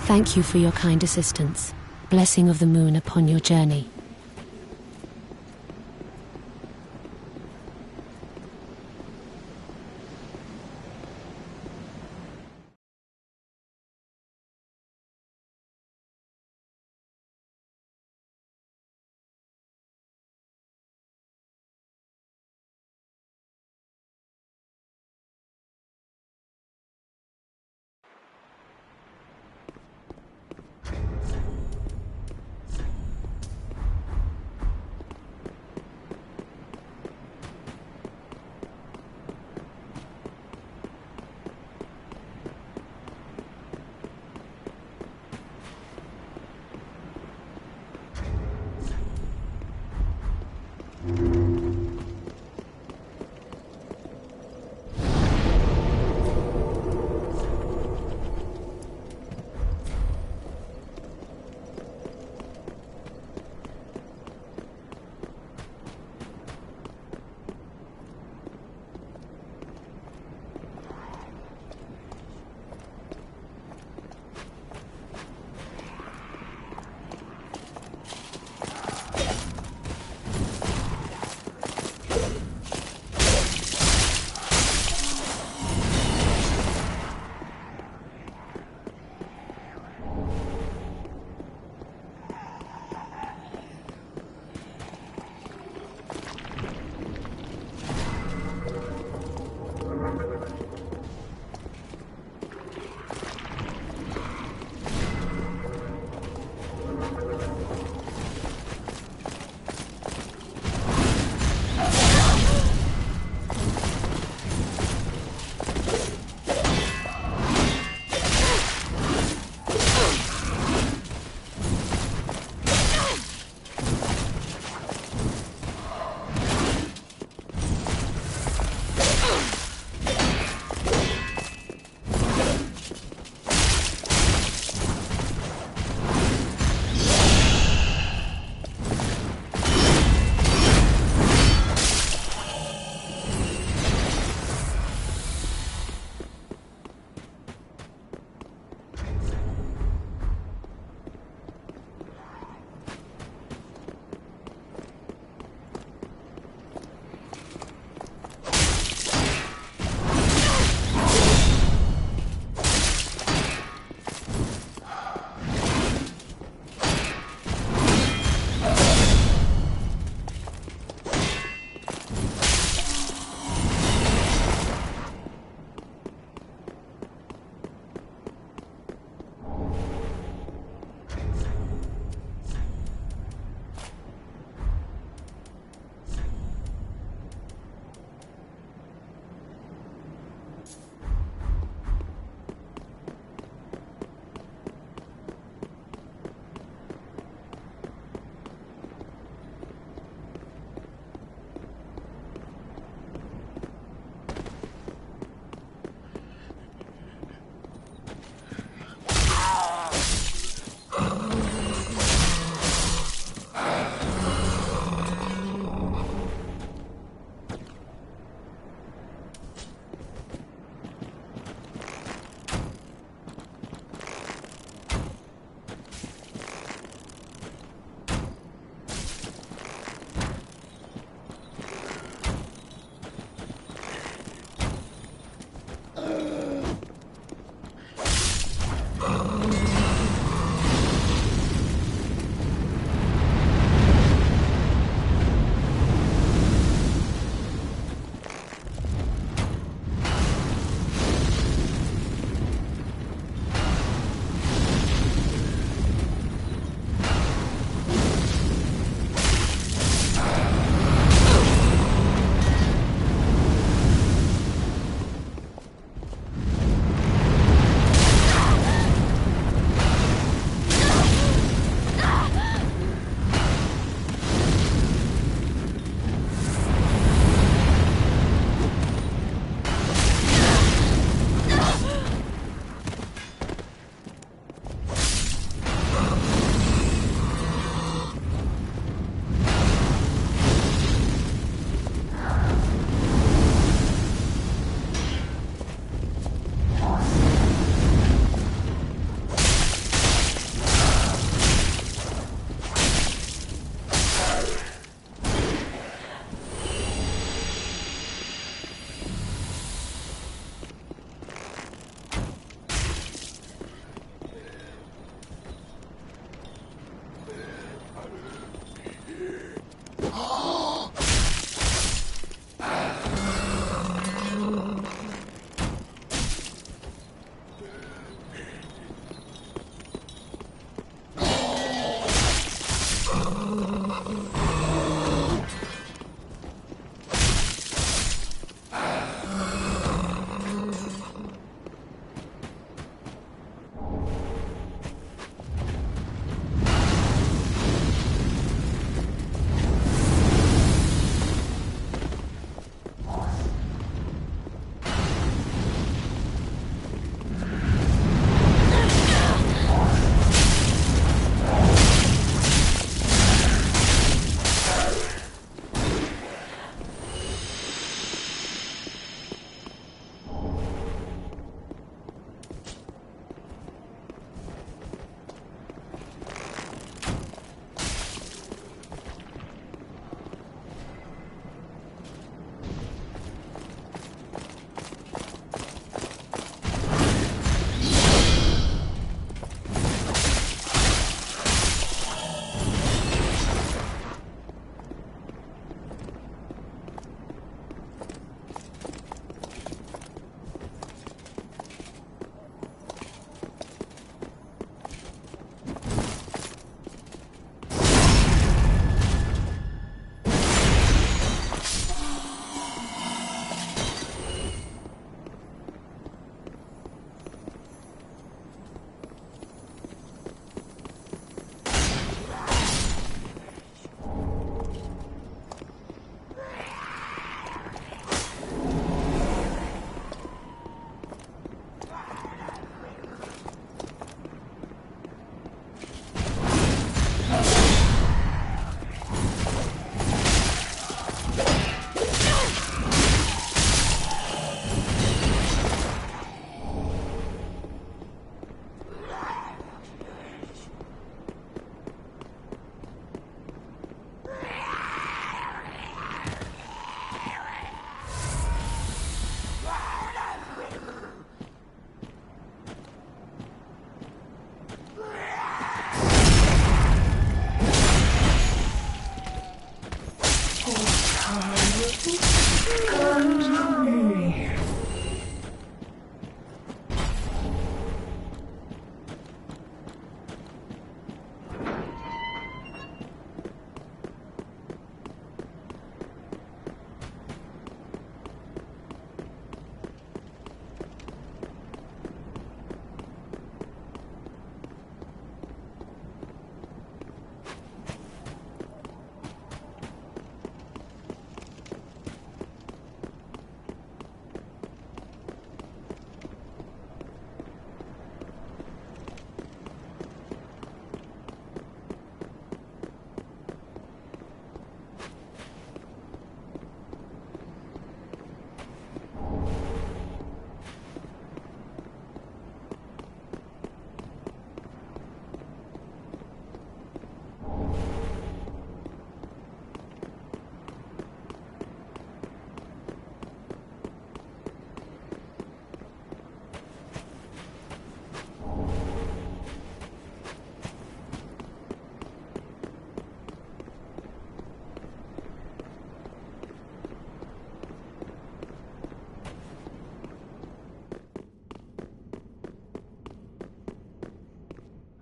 Thank you for your kind assistance. Blessing of the moon upon your journey.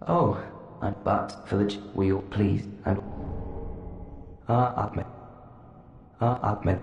Oh, and but village wheel, please, and Ahmed. Ahmed.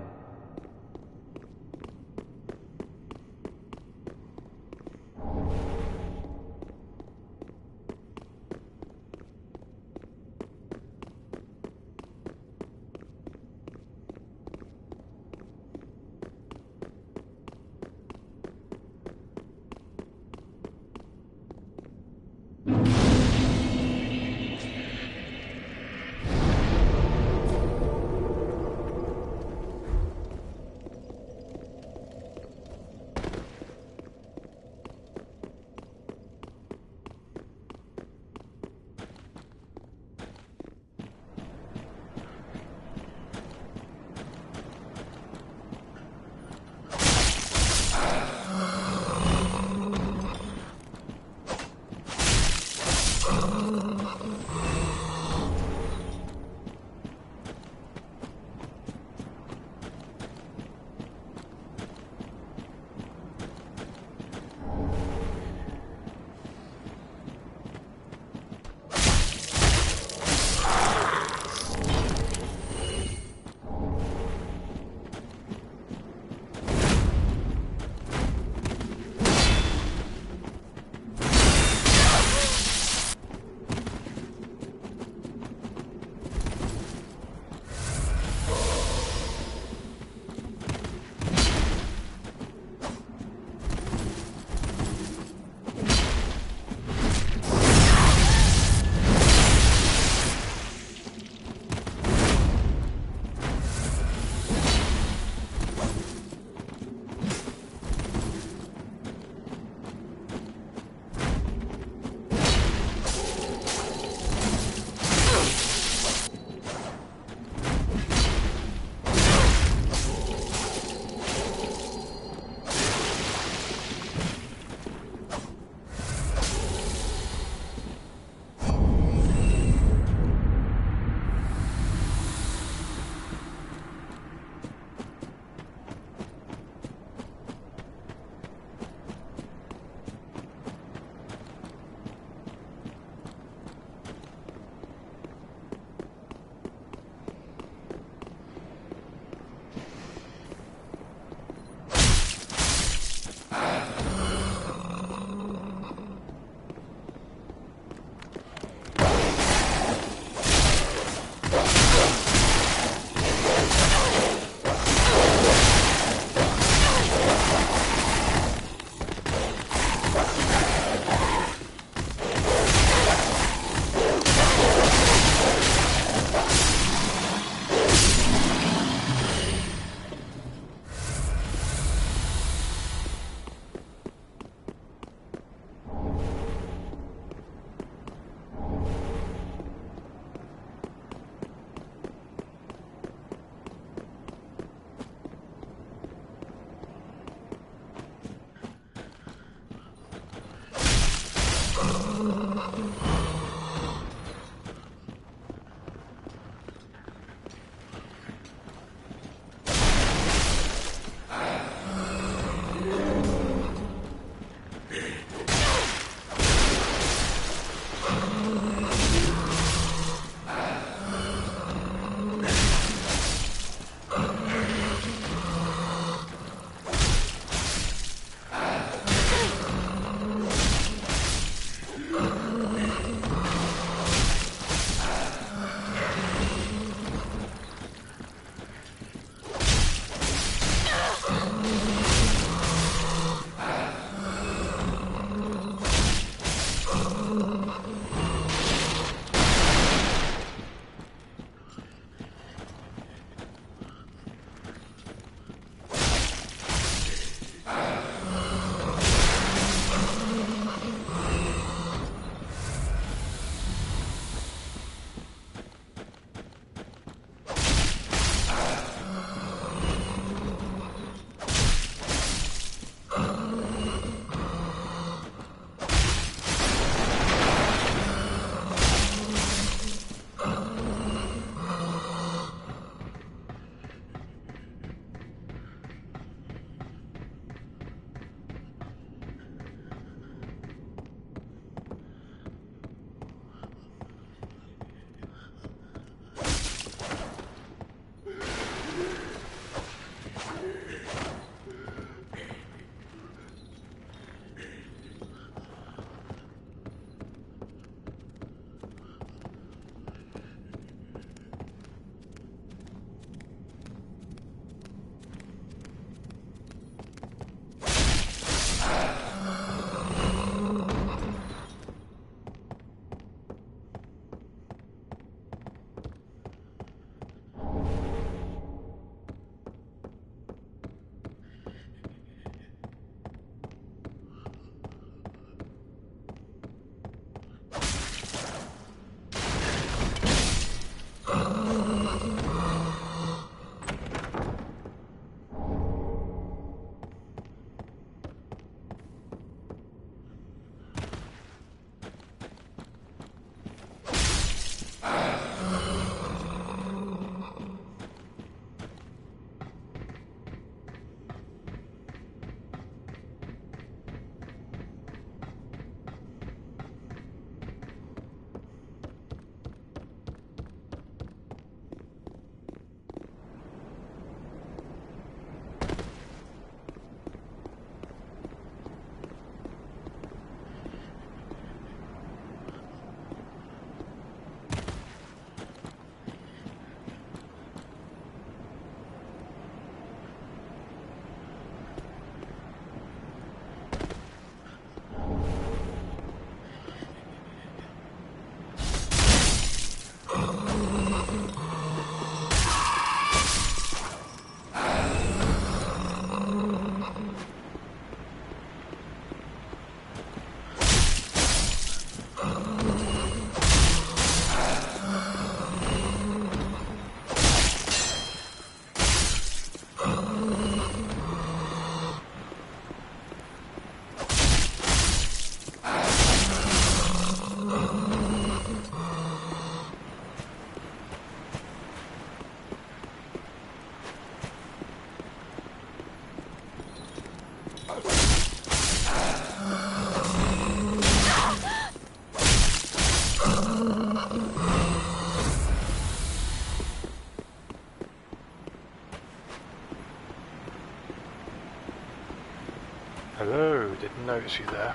Hello, didn't notice you there.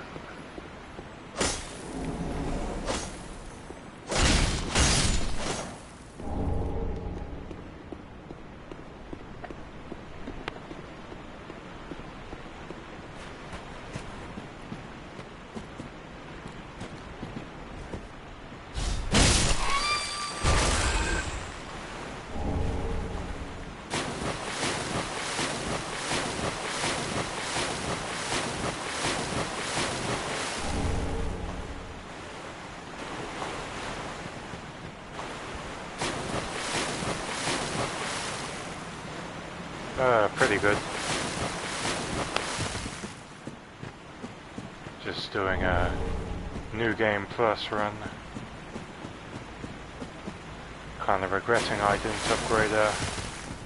Pretty good. Just doing a New Game Plus run. Kind of regretting I didn't upgrade a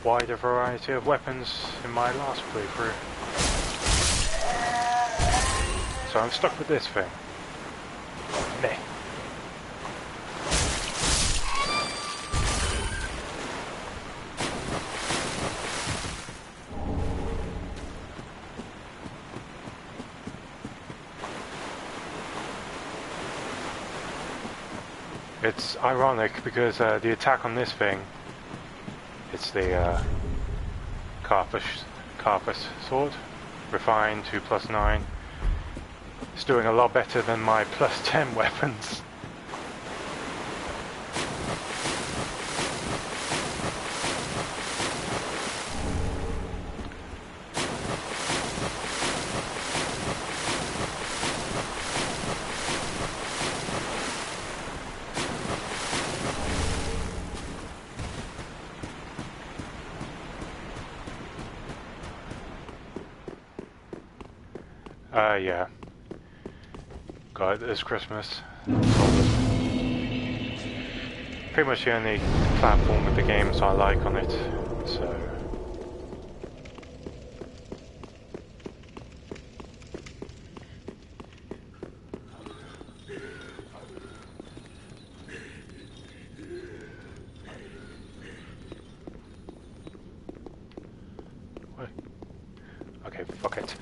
wider variety of weapons in my last playthrough. So I'm stuck with this thing. Meh. It's ironic because the attack on this thing, it's the Carpus sword, refined to +9. It's doing a lot better than my +10 weapons. Yeah. Got it this Christmas. Pretty much the only platform with the games I like on it, so... What? Okay, fuck it.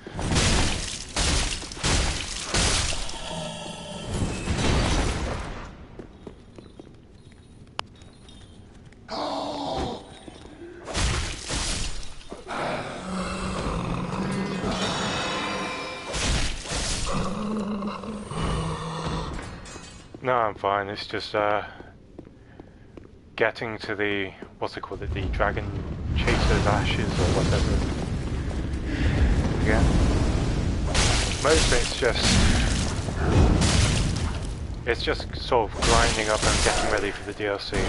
No, I'm fine. It's just getting to the, what's it called, the Dragon Chaser's Ashes or whatever. Again. Most of it's just sort of grinding up and getting ready for the DLC.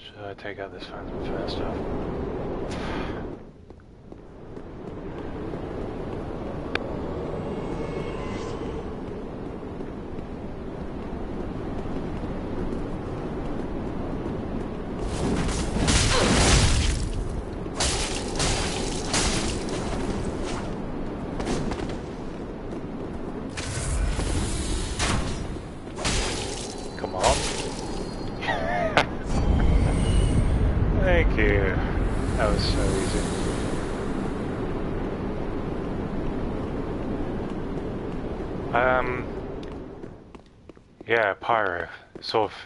Should I take out this phantom first off? Come on. Thank you. That was so easy. Yeah, Pyro. Sort of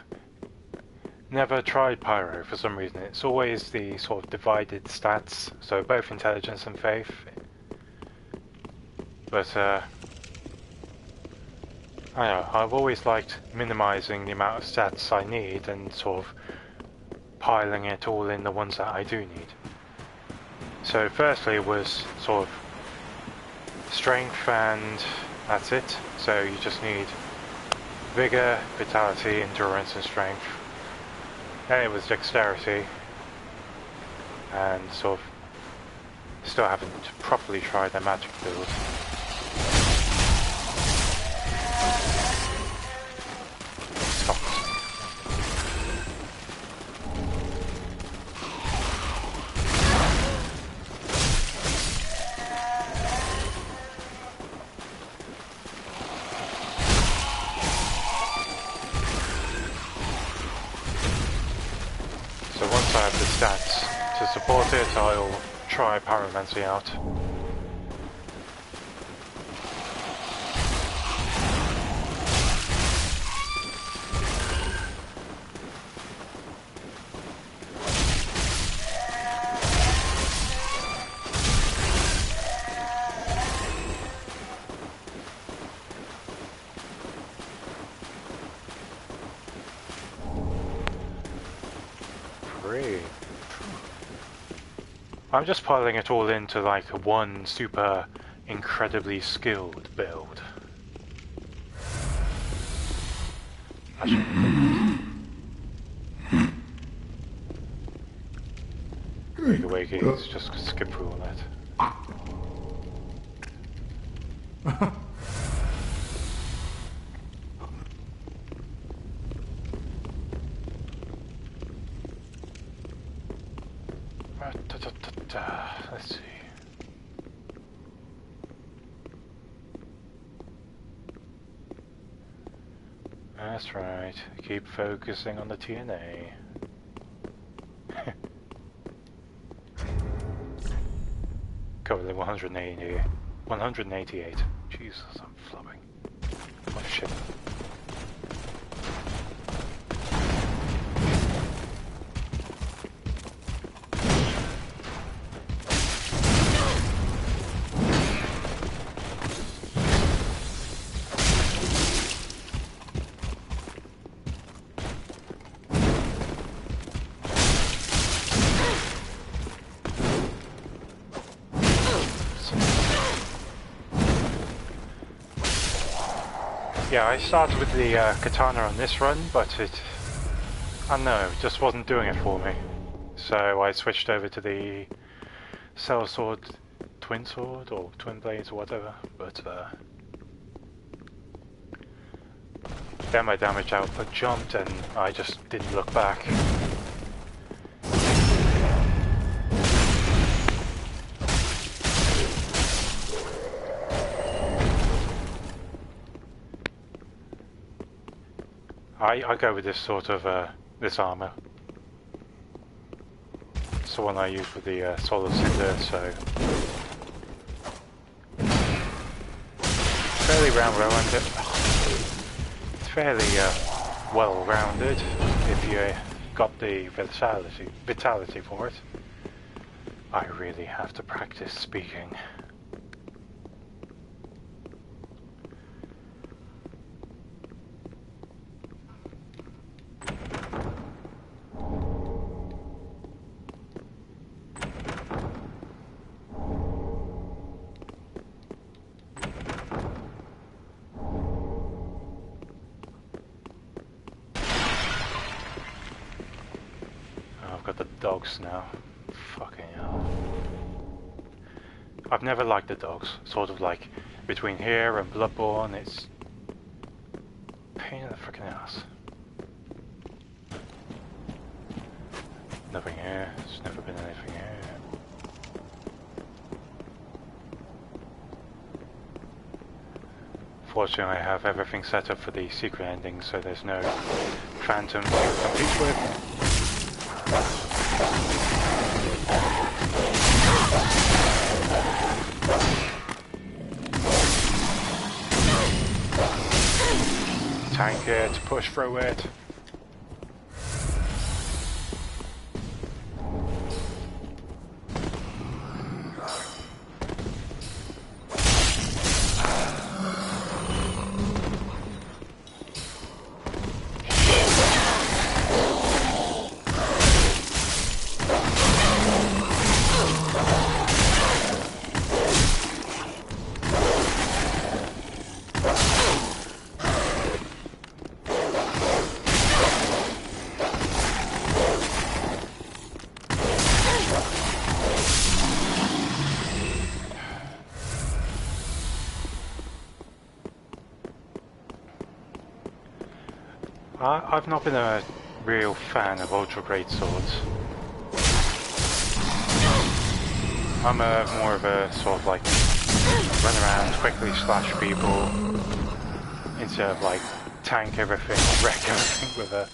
never tried Pyro for some reason. It's always the sort of divided stats, so both intelligence and faith. But I don't know, I've always liked minimizing the amount of stats I need and sort of piling it all in the ones that I do need. So firstly it was sort of strength and That's it. So you just need vigor, vitality, endurance and strength. Then it was dexterity. And sort of still haven't properly tried their magic build. Stop. So once I have the stats to support it, I'll try pyromancy out. I'm just piling it all into like one super incredibly skilled build. Wakey wakey, just skip through all that. Let's see. That's right. Keep focusing on the TNA. Currently 188. Jesus, I'm flubbing. Oh shit. Yeah, I started with the katana on this run, but I don't know, it just wasn't doing it for me. So I switched over to the Cell Sword, Twin Sword, or Twin Blades, or whatever, but then my damage output jumped and I just didn't look back. I go with this sort of, this armor. It's the one I use with the Solar Cinder, so... fairly rounded. It's fairly well-rounded if you got the vitality for it. I really have to practice speaking. Dogs now. Fucking hell. I've never liked the dogs. Sort of like between here and Bloodborne, it's pain in the freaking ass. Nothing here. There's never been anything here. Fortunately, I have everything set up for the secret ending, so there's no phantom to compete with. Tank it, push through it. I've not been a real fan of ultra great swords. I'm more of a sort of like run around, quickly slash people, instead of like tank everything, wreck everything with a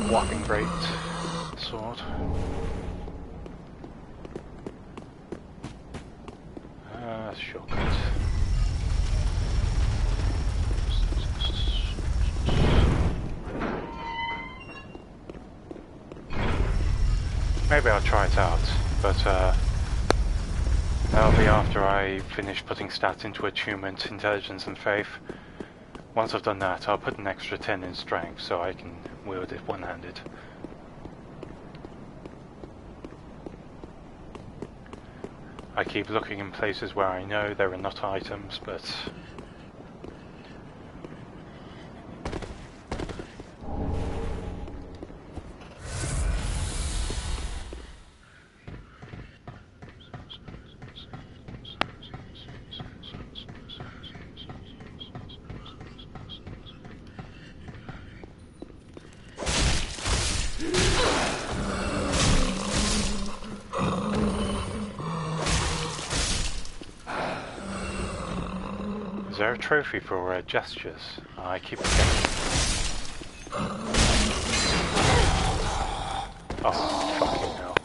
whopping great sword. Shortcut. Maybe I'll try it out, but that'll be after I finish putting stats into attunement, intelligence and faith. Once I've done that, I'll put an extra 10 in strength so I can wield it one-handed. I keep looking in places where I know there are not items, but is there a trophy for gestures? I keep forgetting. Oh, fucking hell.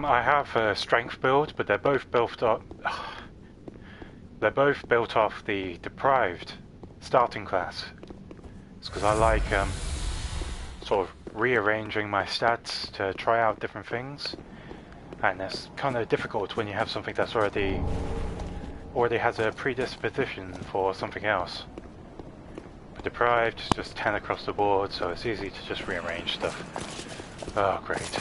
I have a strength build, but they're both built up. They're both built off the deprived starting class. It's because I like sort of rearranging my stats to try out different things, and it's kind of difficult when you have something that's already has a predisposition for something else. But deprived is just 10 across the board, so it's easy to just rearrange stuff. Oh, great.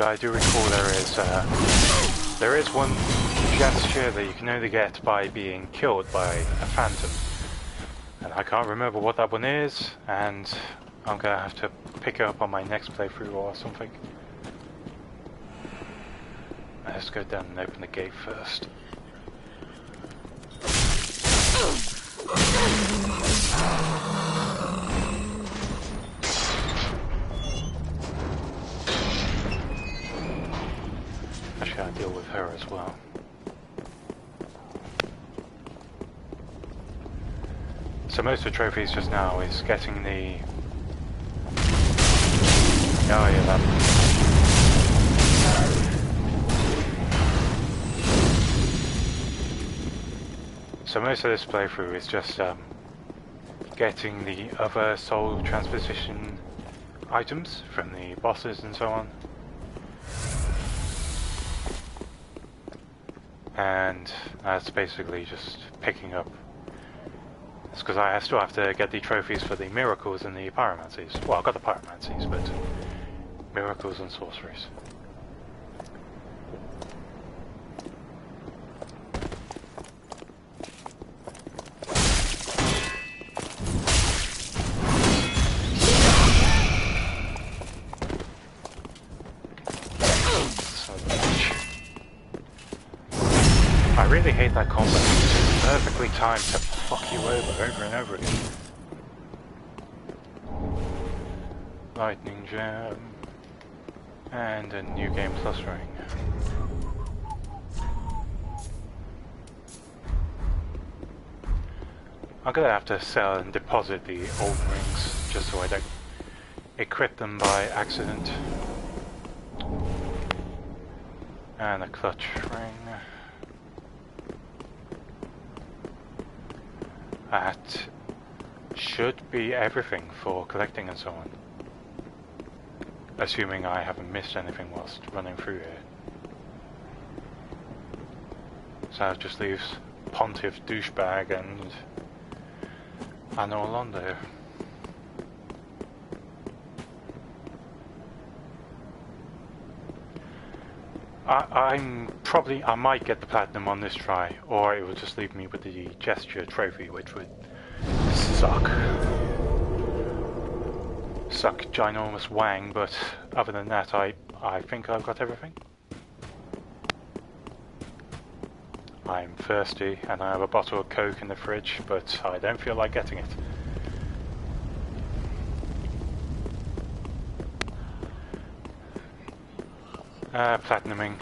I do recall there is one gesture that you can only get by being killed by a phantom, and I can't remember what that one is, and I'm gonna have to pick it up on my next playthrough or something. Let's go down and open the gate first. Actually, I deal with her as well. So most of the trophies just now is getting the... Oh yeah, that. So most of this playthrough is just getting the other soul transposition items from the bosses and so on. And that's basically just picking up. It's because I still have to get the trophies for the miracles and the pyromancies. Well, I've got the pyromancies, but miracles and sorceries. I really hate that combat. It's perfectly timed to fuck you over and over again. Lightning Gem. And a new game plus ring. I'm gonna have to sell and deposit the old rings just so I don't equip them by accident. And a clutch ring. That should be everything for collecting and so on. Assuming I haven't missed anything whilst running through here. So that just leaves Pontiff Douchebag and Orlando. I might get the platinum on this try, or it will just leave me with the gesture trophy, which would suck. Suck ginormous wang, but other than that, I think I've got everything. I'm thirsty, and I have a bottle of Coke in the fridge, but I don't feel like getting it. Platinuming.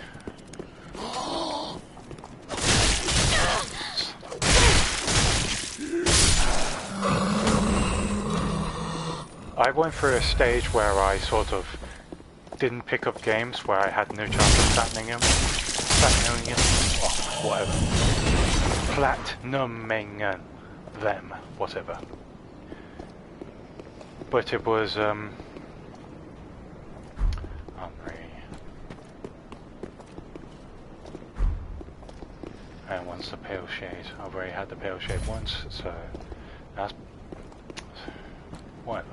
I went through a stage where I sort of didn't pick up games where I had no chance of platinuming them. Oh, whatever. Platinuming them, whatever. But it was, and once the pale shade. I've already had the pale shade once, so that's whatever.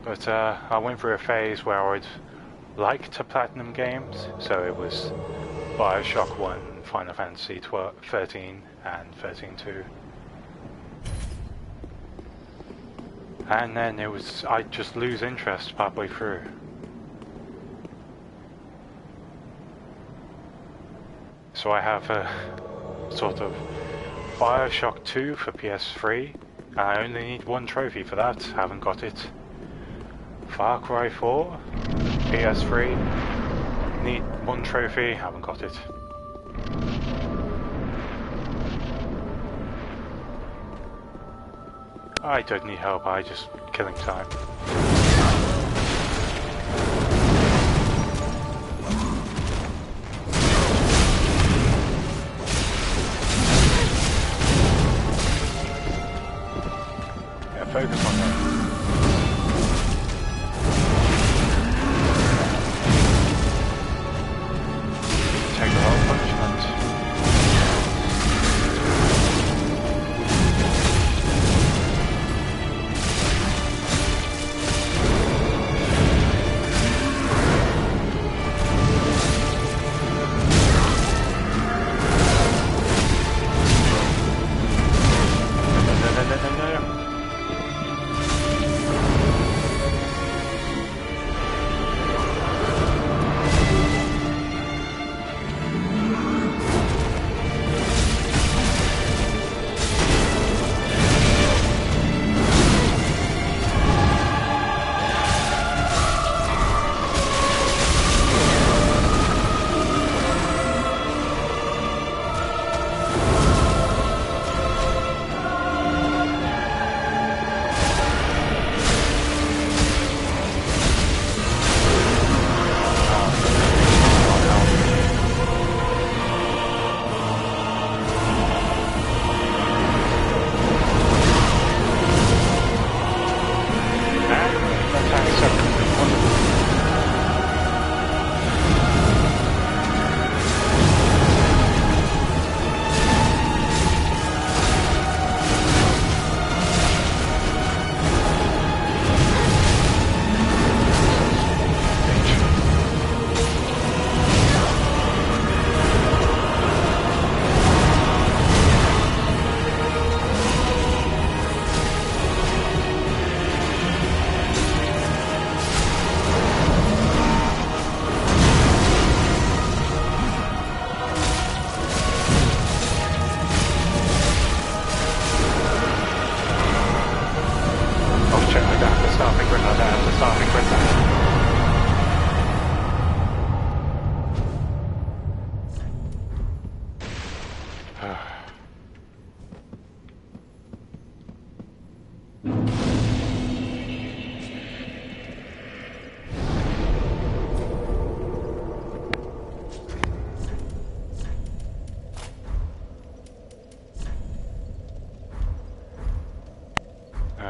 But I went through a phase where I'd like to platinum games, so it was Bioshock 1, Final Fantasy 13 and 13-2. And then it was, I'd just lose interest partway through. So I have a sort of Bioshock 2 for PS3, and I only need one trophy for that, haven't got it. Far Cry 4, PS3, need one trophy, haven't got it. I don't need help, I just killing time. Focus on that. Take a lot of punishment.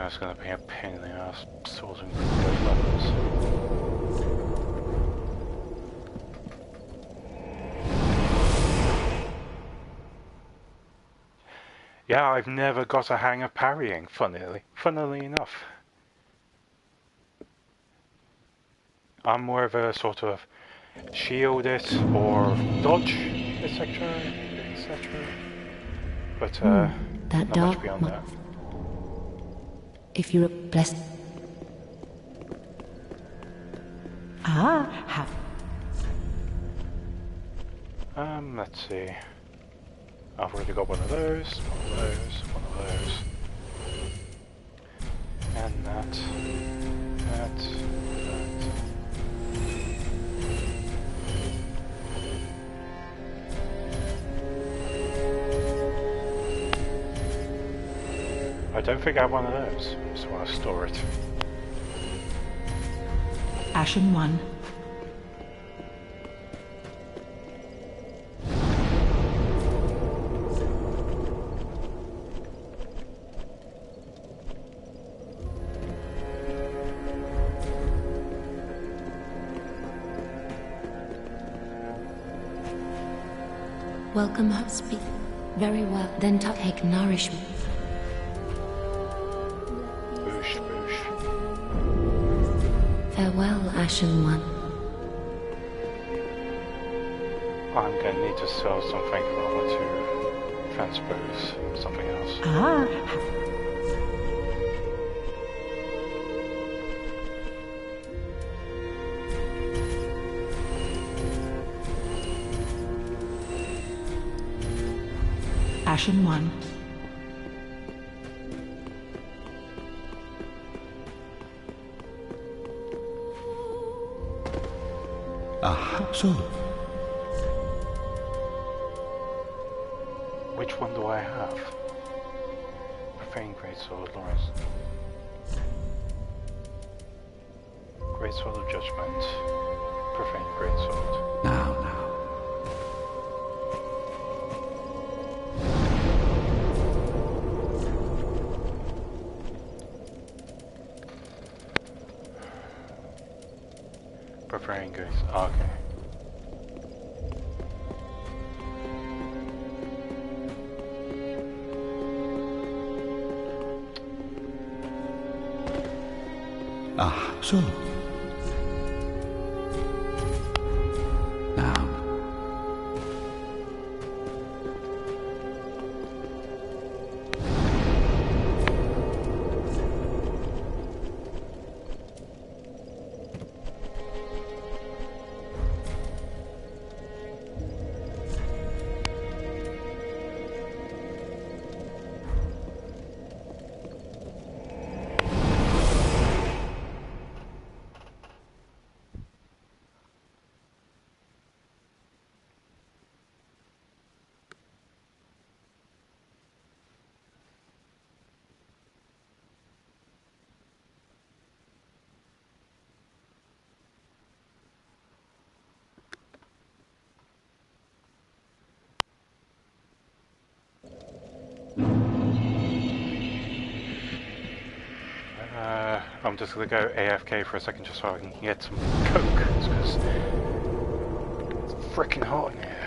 It's going to be a pain in the ass sorting through those levels. Yeah, I've never got a hang of parrying, funnily enough. I'm more of a sort of shield it or dodge, etc., etc. But that not dark much beyond that. If you're blessed. Let's see. I've already got one of those, one of those, one of those. And that. I don't think I have one of those, so I'll store it. Ashen 1. Welcome, speak. Very well. Then take nourishment. Boosh, boosh. Farewell, Ashen One. I'm going to need to sell something in order to transpose something else. Ashen 1. So Which one do I have? Profane Greatsword, Lawrence. Greatsword of Judgment. Profane Greatsword. now. Profane Greatsword. Oh, okay. So now. I'm just gonna go AFK for a second just so I can get some coke, because it's freaking hot in here.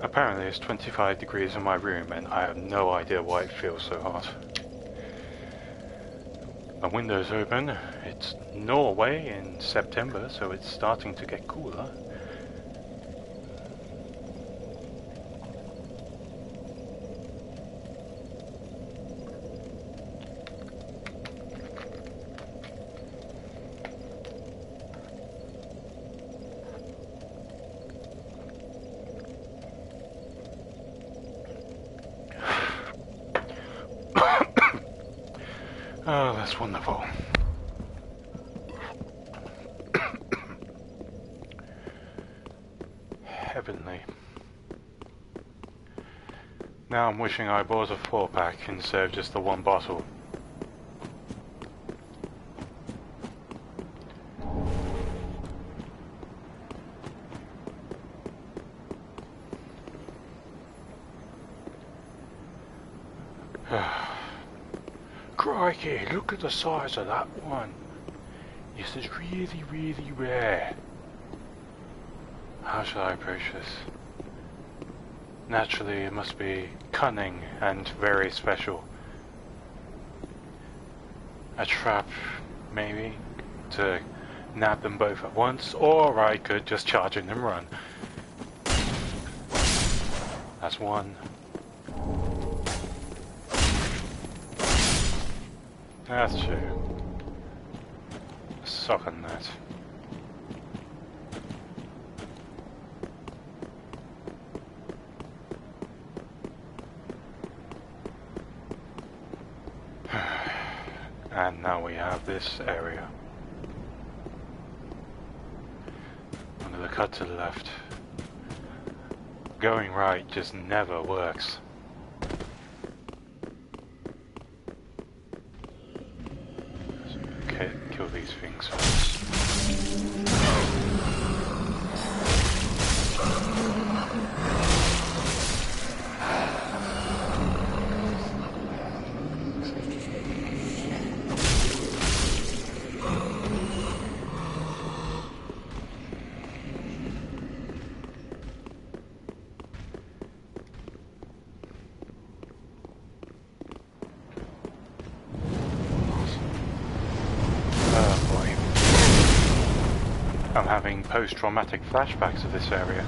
Apparently it's 25 degrees in my room and I have no idea why it feels so hot. My window's open, it's Norway in September, so it's starting to get cooler. Oh, that's wonderful. Heavenly. Now I'm wishing I bought a 4-pack instead of just the one bottle. Crikey, look at the size of that one. This is really, really rare. How shall I approach this? Naturally, it must be cunning and very special. A trap, maybe, to nab them both at once, or I could just charge in and run. That's one. That's two. Suck on that. And now we have this area. I'm gonna cut to the left. Going right just never works. Okay, kill these things first. I'm having post-traumatic flashbacks of this area.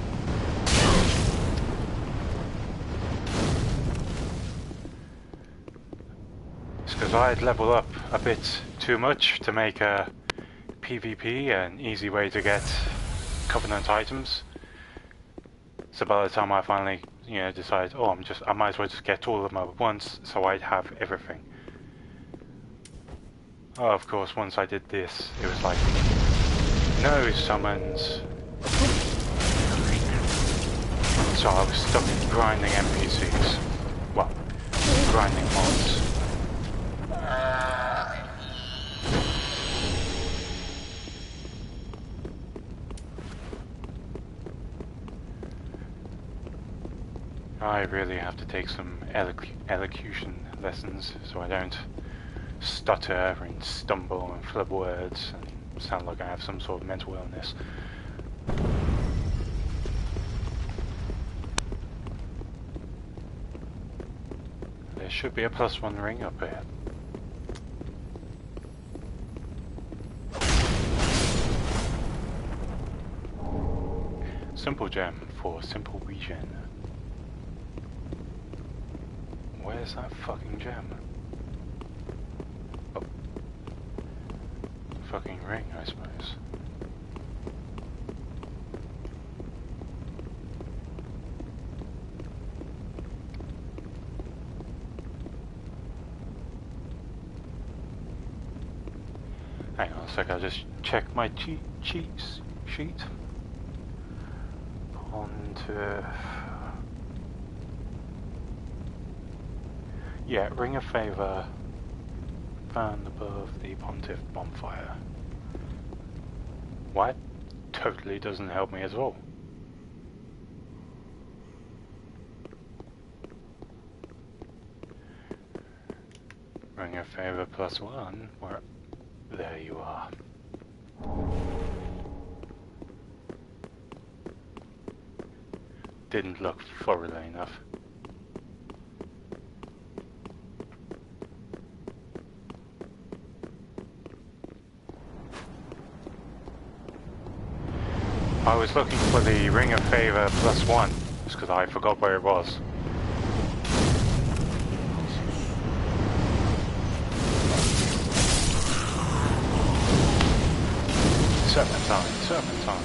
It's because I had leveled up a bit too much to make a PvP an easy way to get Covenant items. So by the time I finally, decide, I might as well just get all of them at once, so I'd have everything. Oh, of course, once I did this, it was like, no summons. So I was stuck grinding NPCs. Well, grinding mobs. I really have to take some elocution lessons so I don't stutter and stumble and flub words and sound like I have some sort of mental illness. There should be a +1 ring up here. Simple gem for simple regen. Where's that fucking gem? Oh. Fucking ring, I suppose. Hang on a sec, I'll just check my cheat sheet. Pontiff. Yeah, Ring of Favour found above the Pontiff bonfire. What? Totally doesn't help me at all. Ring of Favour +1, where... There you are. Didn't look thoroughly enough. I was looking for the Ring of Favour +1, just because I forgot where it was. Serpentine.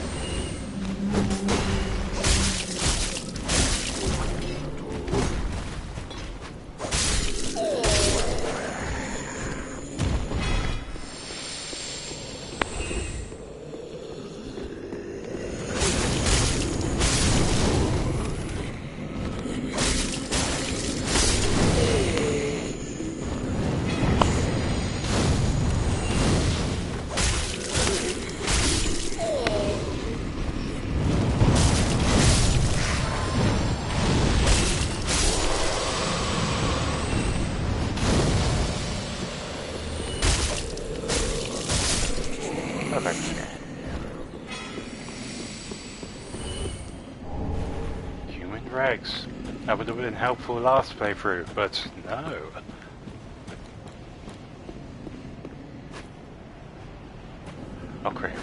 regs. That would have been helpful last playthrough, but no. Okay.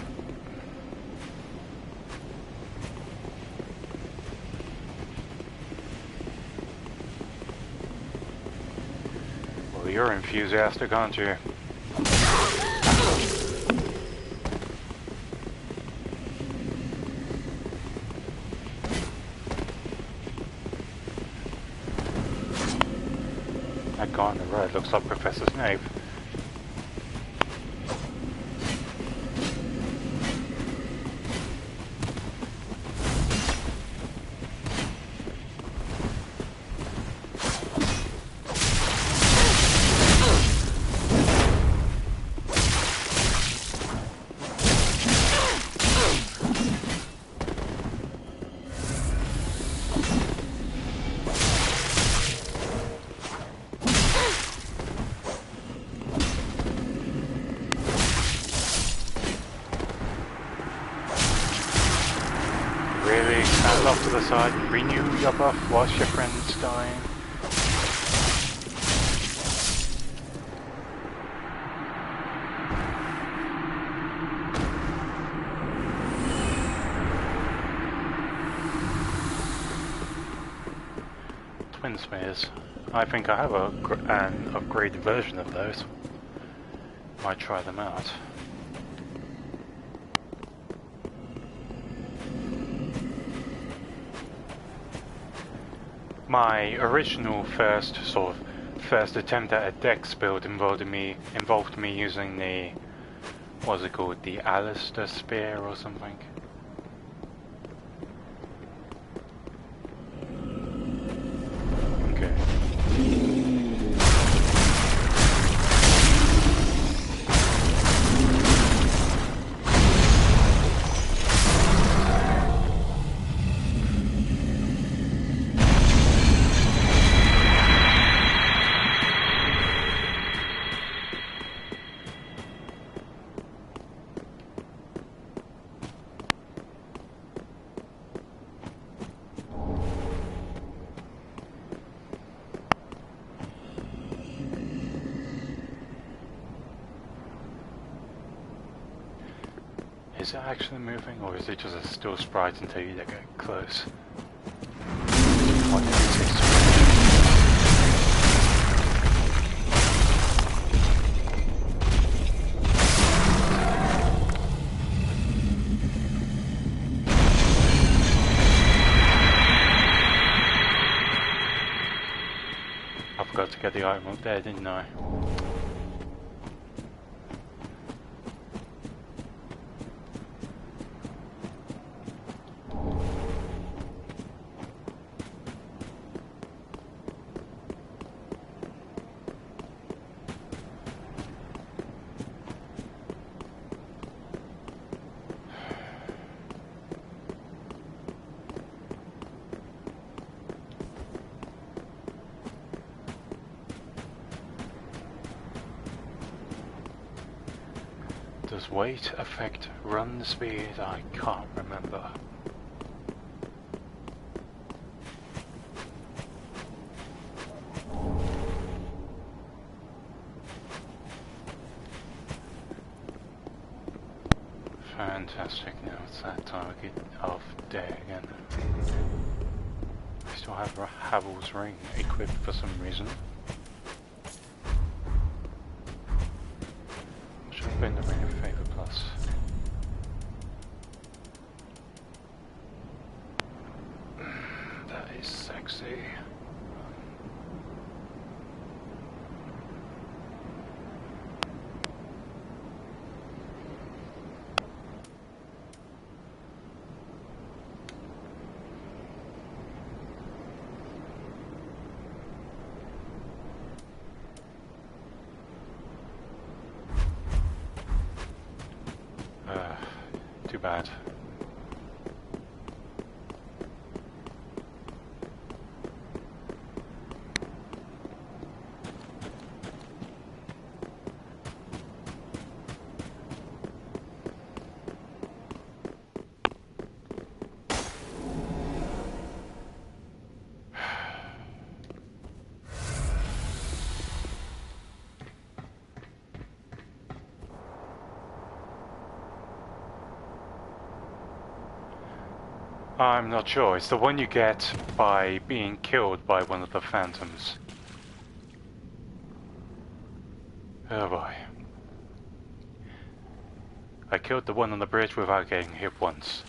Well, you're enthusiastic, aren't you? That guy on the road looks like Professor Snape. Off to the side, renew your buff whilst your friend's dying. Twin Smears. I think I have an upgraded version of those. Might try them out. My original first attempt at a dex build involved me using the, what's it called, the Alistair Spear or something. Okay. Is it actually moving, or is it just a still sprite until you get close? What did it say? I forgot to get the item up there, didn't I? Does weight affect run speed? I can't remember. Fantastic, now it's that target of day again. I still have Havel's ring equipped for some reason. Should have been the ring of favour plus. That is sexy. Too bad. I'm not sure. It's the one you get by being killed by one of the phantoms. Oh boy. I killed the one on the bridge without getting hit once.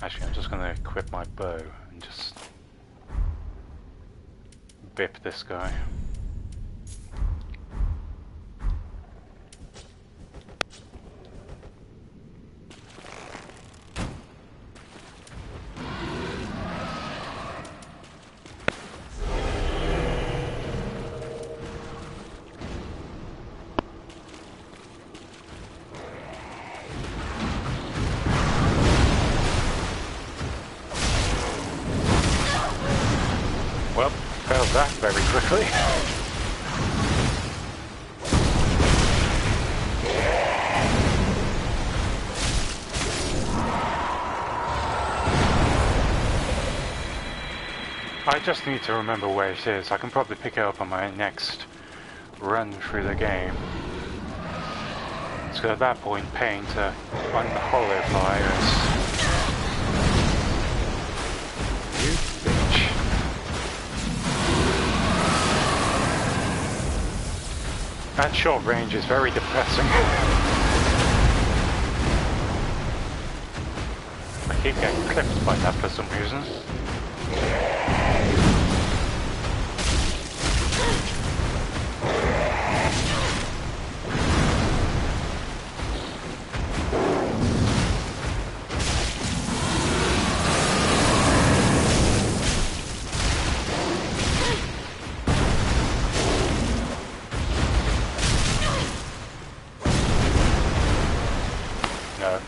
Actually, I'm just going to equip my bow and just bip this guy. Well, failed that very quickly. I just need to remember where it is. I can probably pick it up on my next run through the game. So at that point, paying to unhollow fires. You bitch. That short range is very depressing. I keep getting clipped by that for some reason. No.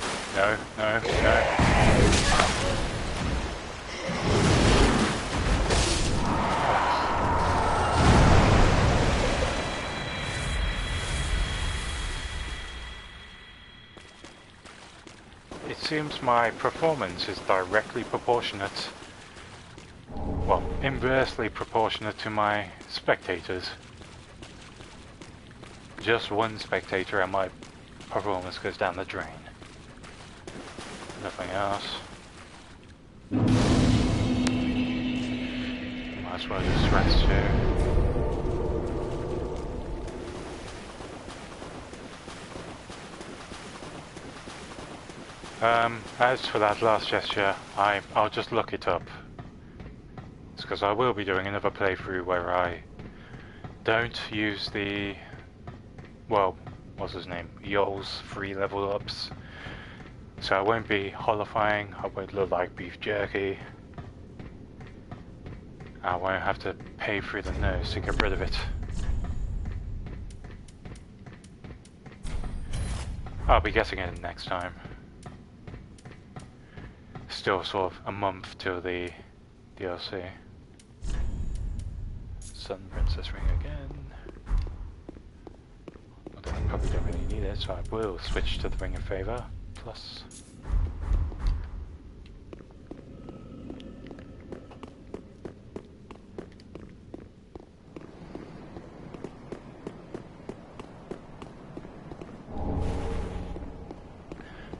It seems my performance is directly proportionate, well, inversely proportionate to my spectators. Just one spectator and my performance goes down the drain. Nothing else. Might as well just rest here. As for that last gesture, I'll just look it up. It's because I will be doing another playthrough where I don't use the, well, what's his name, Yol's free level ups. So I won't be hollowfying, I won't look like beef jerky. I won't have to pay through the nose to get rid of it. I'll be getting it next time. Still sort of a month till the DLC. Sun Princess Ring again. Although I probably don't really need it, so I will switch to the Ring of Favor Plus.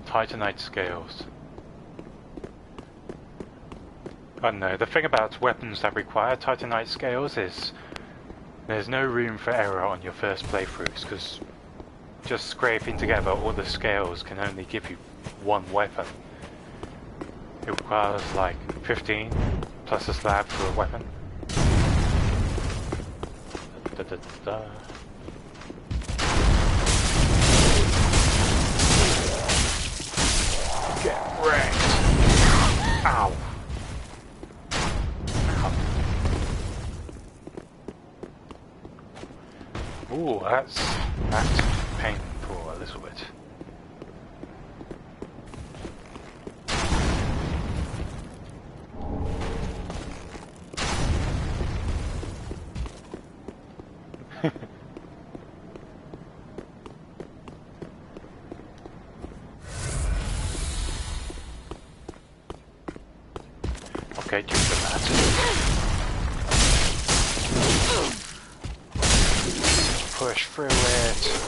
Titanite scales. I don't know, the thing about weapons that require Titanite scales is there's no room for error on your first playthroughs, because just scraping together all the scales can only give you one weapon. It requires like 15 plus a slab for a weapon. Get wrecked! Ow! Ooh, that's painful a little bit. Okay, due to that. push through it.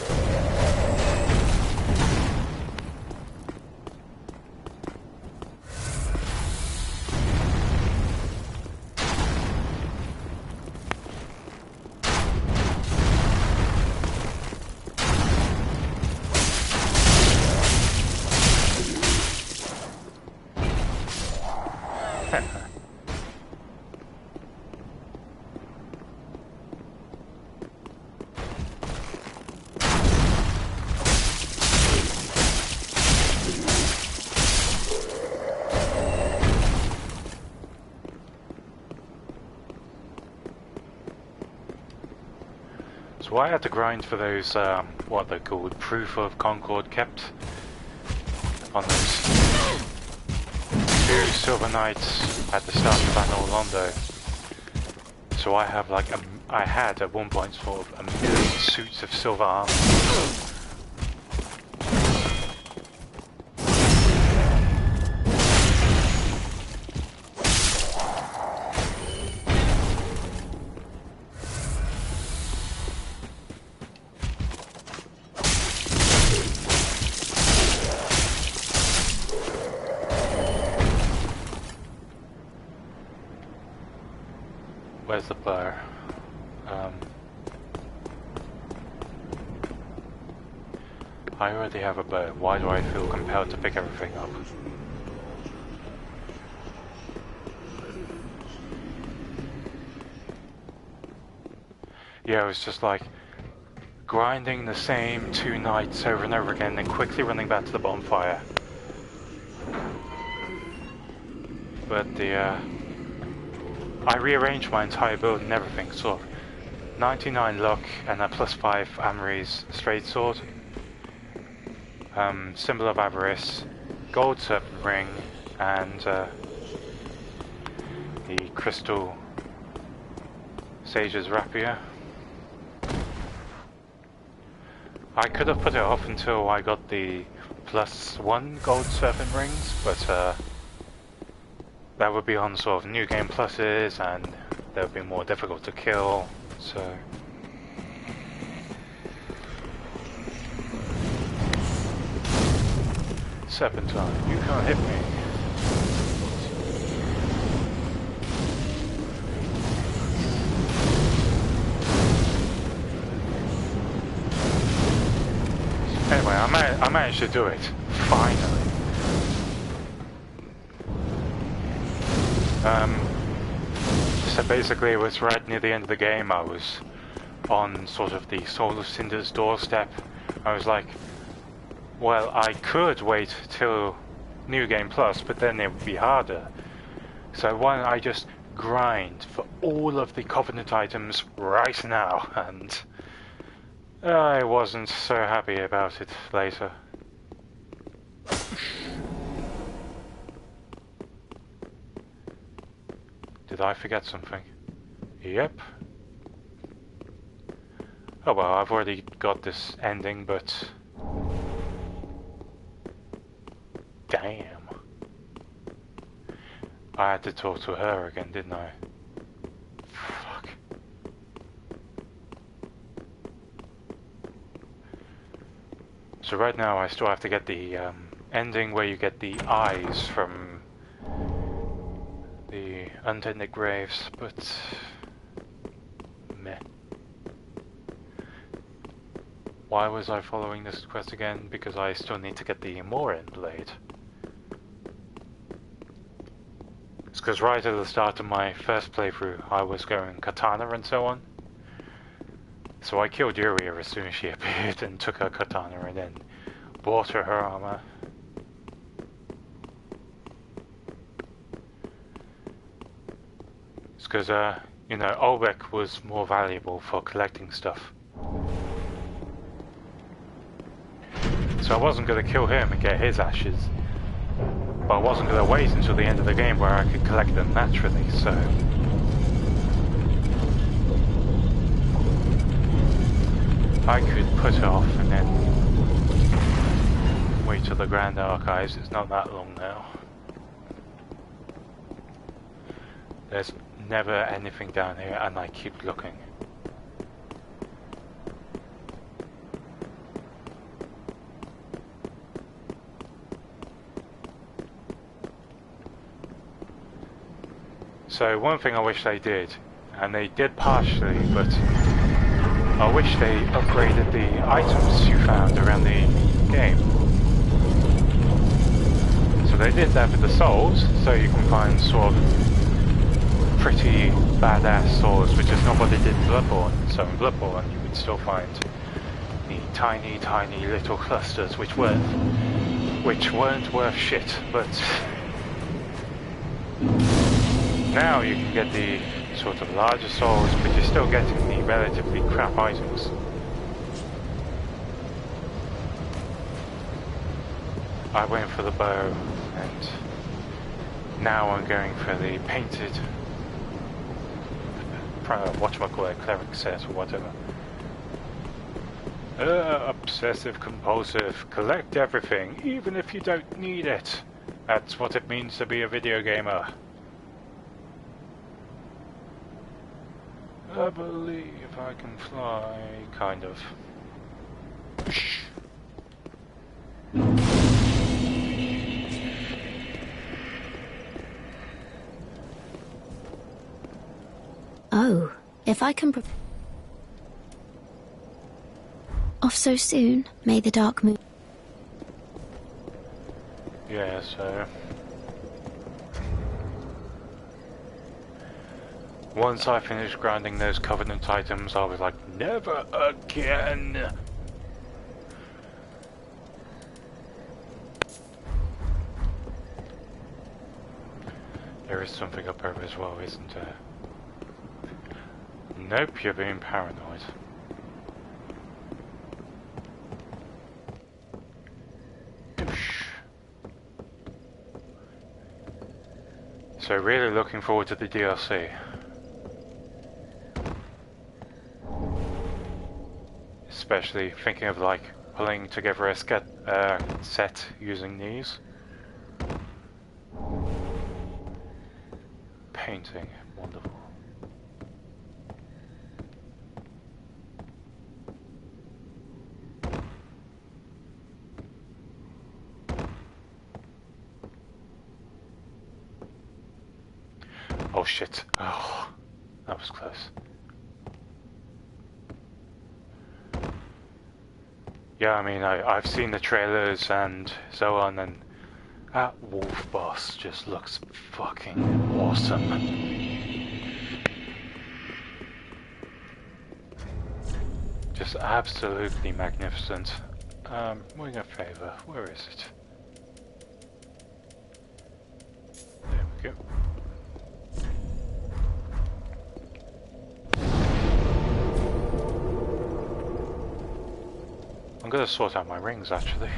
So I had to grind for those, what they're called, Proof of Concord kept on those 2 Silver Knights at the start of Battle Londo. So I have like, I had at one point sort of 1 million suits of silver armor. Where's the player? I already have a bow. Why do I feel compelled to pick everything up? Yeah, it was just like grinding the same 2 nights over and over again, then quickly running back to the bonfire. But I rearranged my entire build and everything, sort of 99 luck and a +5 Amory's straight sword, symbol of avarice, gold serpent ring, and the crystal sage's rapier. I could have put it off until I got the +1 gold serpent rings, but that would be on sort of new game pluses, and they would be more difficult to kill, so... Serpentine, you can't hit me. Anyway, I managed to do it, finally. So basically it was right near the end of the game. I was on sort of the Soul of Cinder's doorstep. I was like, well, I could wait till New Game Plus, but then it would be harder. So why don't I just grind for all of the Covenant items right now? And I wasn't so happy about it later. Did I forget something? Yep. Oh well, I've already got this ending, but... Damn. I had to talk to her again, didn't I? Fuck. So right now I still have to get the ending where you get the eyes from the untended graves, but meh. Why was I following this quest again? Because I still need to get the Morin blade. It's because right at the start of my first playthrough I was going katana and so on. So I killed Yuria as soon as she appeared and took her katana and then bought her armor. It's because, you know, Olbeck was more valuable for collecting stuff. So I wasn't going to kill him and get his ashes. But I wasn't going to wait until the end of the game where I could collect them naturally, so... I could put it off and then wait till the Grand Archives. It's not that long now. There's never anything down here and I keep looking. So one thing I wish they did, and they did partially, but I wish they upgraded the items you found around the game. So they did that with the souls, so you can find sort of pretty badass souls, which is not what they did in Bloodborne. So in Bloodborne you would still find the tiny little clusters which weren't worth shit, but now you can get the sort of larger souls, but you're still getting the relatively crap items. I went for the bow, and now I'm going for the painted, whatchamacallit, cleric set or whatever. Obsessive compulsive, collect everything, even if you don't need it. That's what it means to be a video gamer. I believe I can fly, kind of. Oh, if I can off so soon, may the dark moon... Yeah, so... once I finished grinding those Covenant items, I was like, never again! There is something up over as well, isn't there? Nope, you're being paranoid. So really looking forward to the DLC. Especially thinking of like pulling together a set using these. Painting, wonderful. Oh shit, oh, that was close. Yeah, I mean, I've seen the trailers and so on, and that wolf boss just looks fucking awesome. Just absolutely magnificent. Doing a favour, where is it? There we go. I'm gonna sort out my rings actually.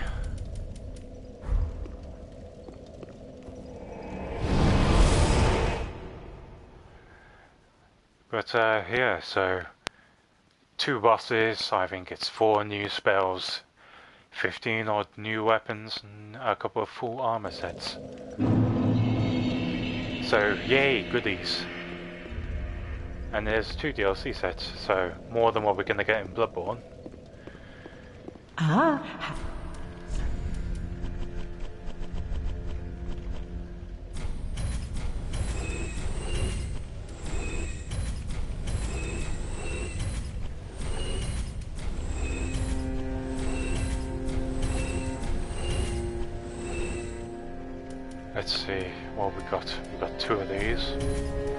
But yeah, so 2 bosses, I think it's 4 new spells, 15 odd new weapons, and a couple of full armor sets. So yay, goodies. And there's 2 DLC sets, so more than what we're gonna get in Bloodborne. Ah, let's see what we got. We got 2 of these.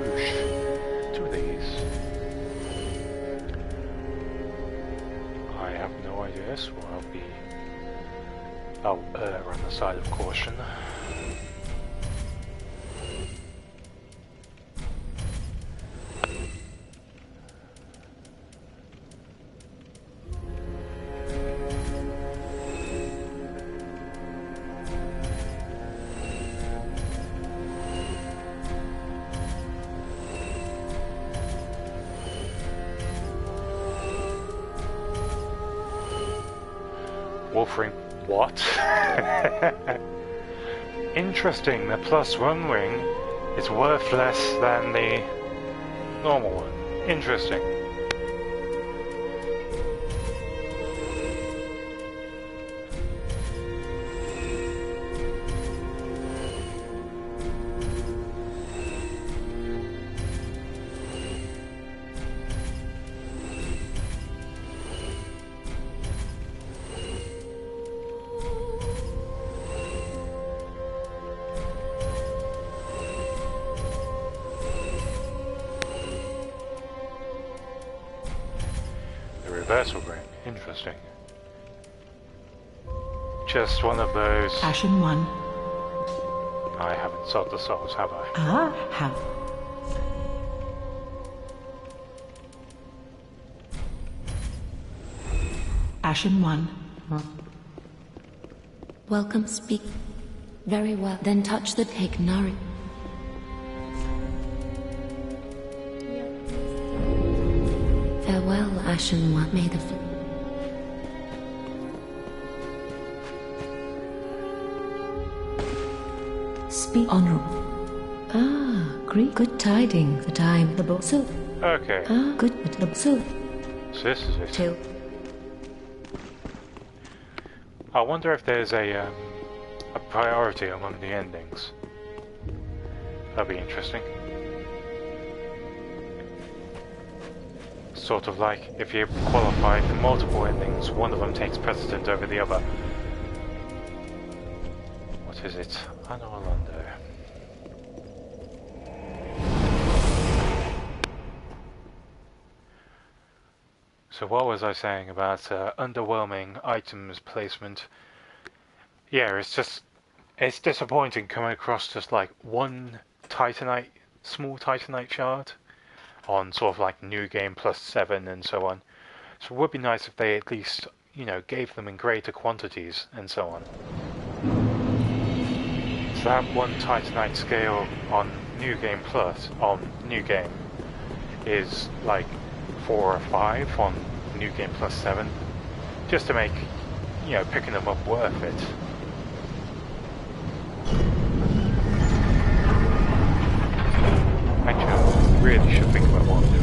Oosh. 2 of these. I have no idea, so I'll err on the side of caution. Wolfring, what? Interesting, the +1 ring is worth less than the normal one. Interesting. universal ring. Interesting. Just one of those. Ashen 1. I haven't sold the souls, have I? Ah, have. Ashen 1. Welcome, speak. Very well. Then touch the take Nari. Farewell, Ashen One. May the speak honorable. Ah, great. Good tidings. The time. The book. So. Okay. Ah, good. The so. So this is it. Till. I wonder if there's a priority among the endings. That'd be interesting. Sort of like if you qualify for multiple endings, one of them takes precedent over the other. What is it? Anno Orlando. So what was I saying about underwhelming items placement? Yeah, it's disappointing coming across just like one Titanite, small Titanite shard on sort of like New Game +7 and so on. So it would be nice if they at least, you know, gave them in greater quantities and so on. So that one Titanite scale on New Game Plus, on New Game, is like 4 or 5 on New Game +7, just to make, you know, picking them up worth it. Actually, I really should think about what I'm doing.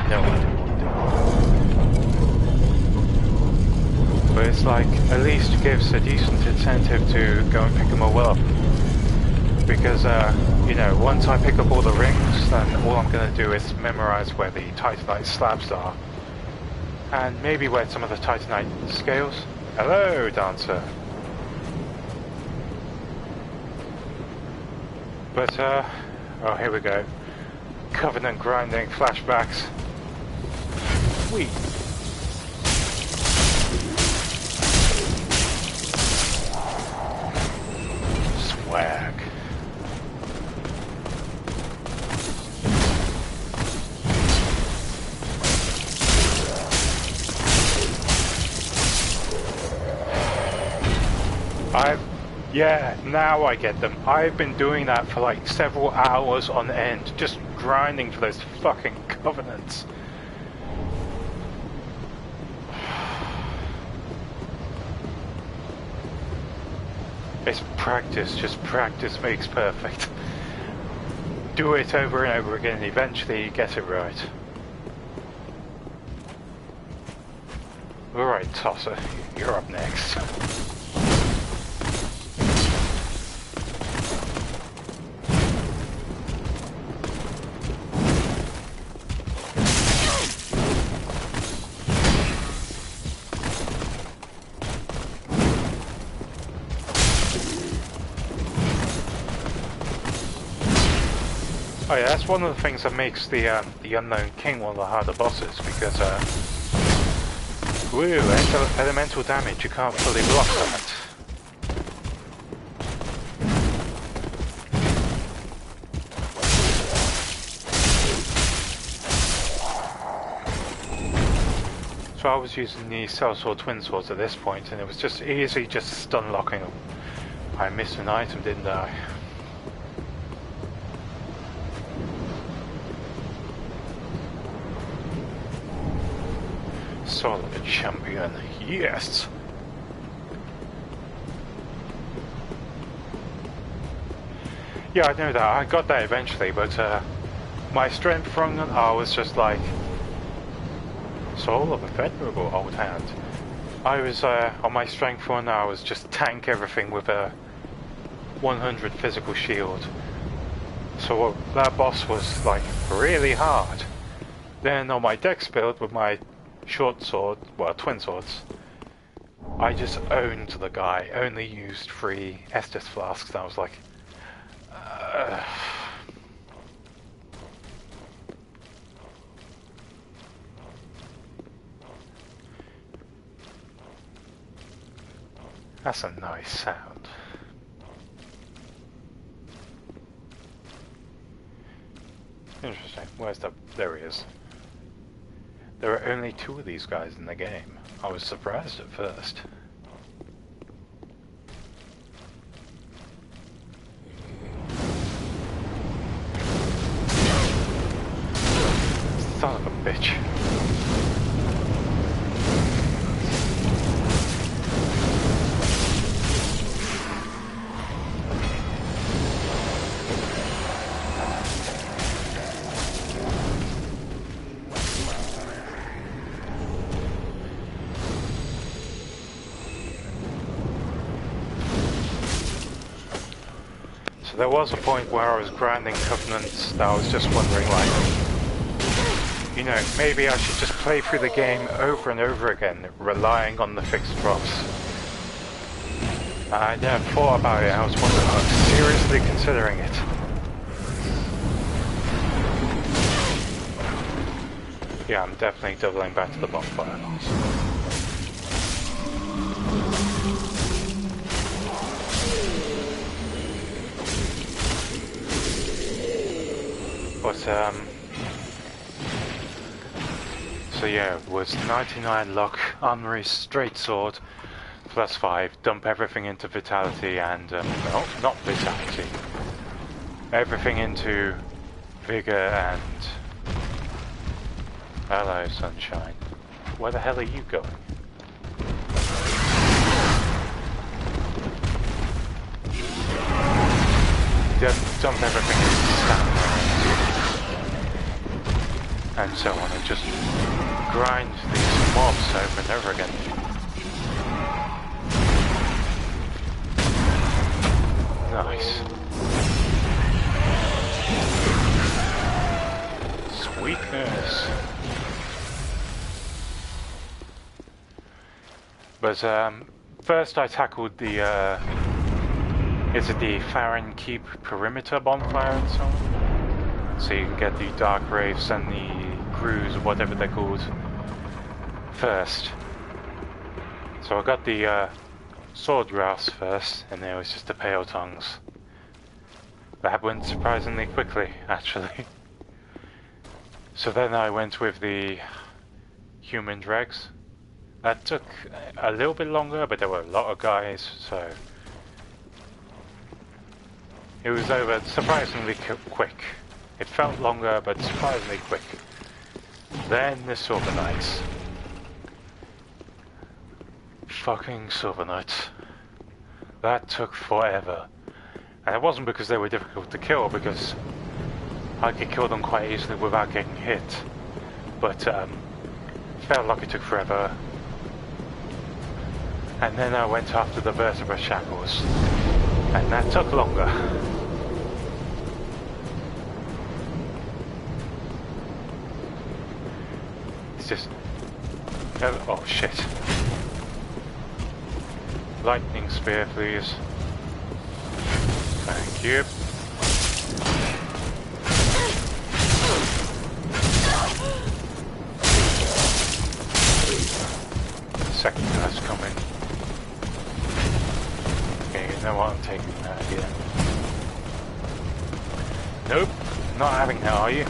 No idea what I'm doing. But it's like, at least gives a decent incentive to go and pick them all up. Because, you know, once I pick up all the rings, then all I'm going to do is memorize where the Titanite slabs are. And maybe where some of the Titanite scales. Hello, Dancer! But, oh, here we go. Covenant grinding flashbacks. Sweet. Swag. Yeah, now I get them. I've been doing that for like several hours on end, just grinding for those fucking covenants. It's practice, just practice makes perfect. Do it over and over again and eventually you get it right. Alright, Tosser, you're up next. Oh yeah, that's one of the things that makes the Unknown King one of the harder bosses, because woo, elemental damage, you can't fully block that. So I was using the Sellsword Twin Swords at this point, and it was just easy just stun locking them. I missed an item, didn't I? Solid champion, yes! Yeah, I know that, I got that eventually, but my strength run, I was just like, soul of a venerable old hand. I was, on my strength run, I was just tank everything with a 100 physical shield. So that boss was like really hard. Then on my dex build with my short sword, well, twin swords, I just owned the guy, only used 3 Estus flasks, and I was like... That's a nice sound. Interesting. Where's the... There he is. There are only 2 of these guys in the game. I was surprised at first. Son of a bitch. So there was a point where I was grinding Covenants that I was just wondering, like, you know, maybe I should just play through the game over and over again, relying on the fixed drops. I never thought about it. I was wondering, I was seriously considering it. Yeah, I'm definitely doubling back to the bonfire. But, so yeah, it was 99 luck, armory, straight sword, +5, dump everything into vitality and, no, not vitality. Everything into vigor and... Hello, sunshine. Where the hell are you going? Dump everything into stamina and so on, and just grind these mobs over and over again. Nice. Sweetness. But first I tackled the is it the Farron Keep perimeter bonfire and so on? So you can get the Dark Wraiths and the Crews, or whatever they're called, first. So I got the Sword Wraiths first, and there was just the Pale Tongues. That went surprisingly quickly, actually. So then I went with the Human Dregs. That took a little bit longer, but there were a lot of guys, so... It was over surprisingly quick. It felt longer, but surprisingly quick. Then the Silver Knights. Fucking Silver Knights. That took forever. And it wasn't because they were difficult to kill, because I could kill them quite easily without getting hit. But felt like it took forever. And then I went after the Vertebra Shackles. And that took longer. It's just... Oh shit. Lightning Spear, please. Thank you. Second guy's coming. Okay, you know what, I'm taking that here. Nope, not having that, are you?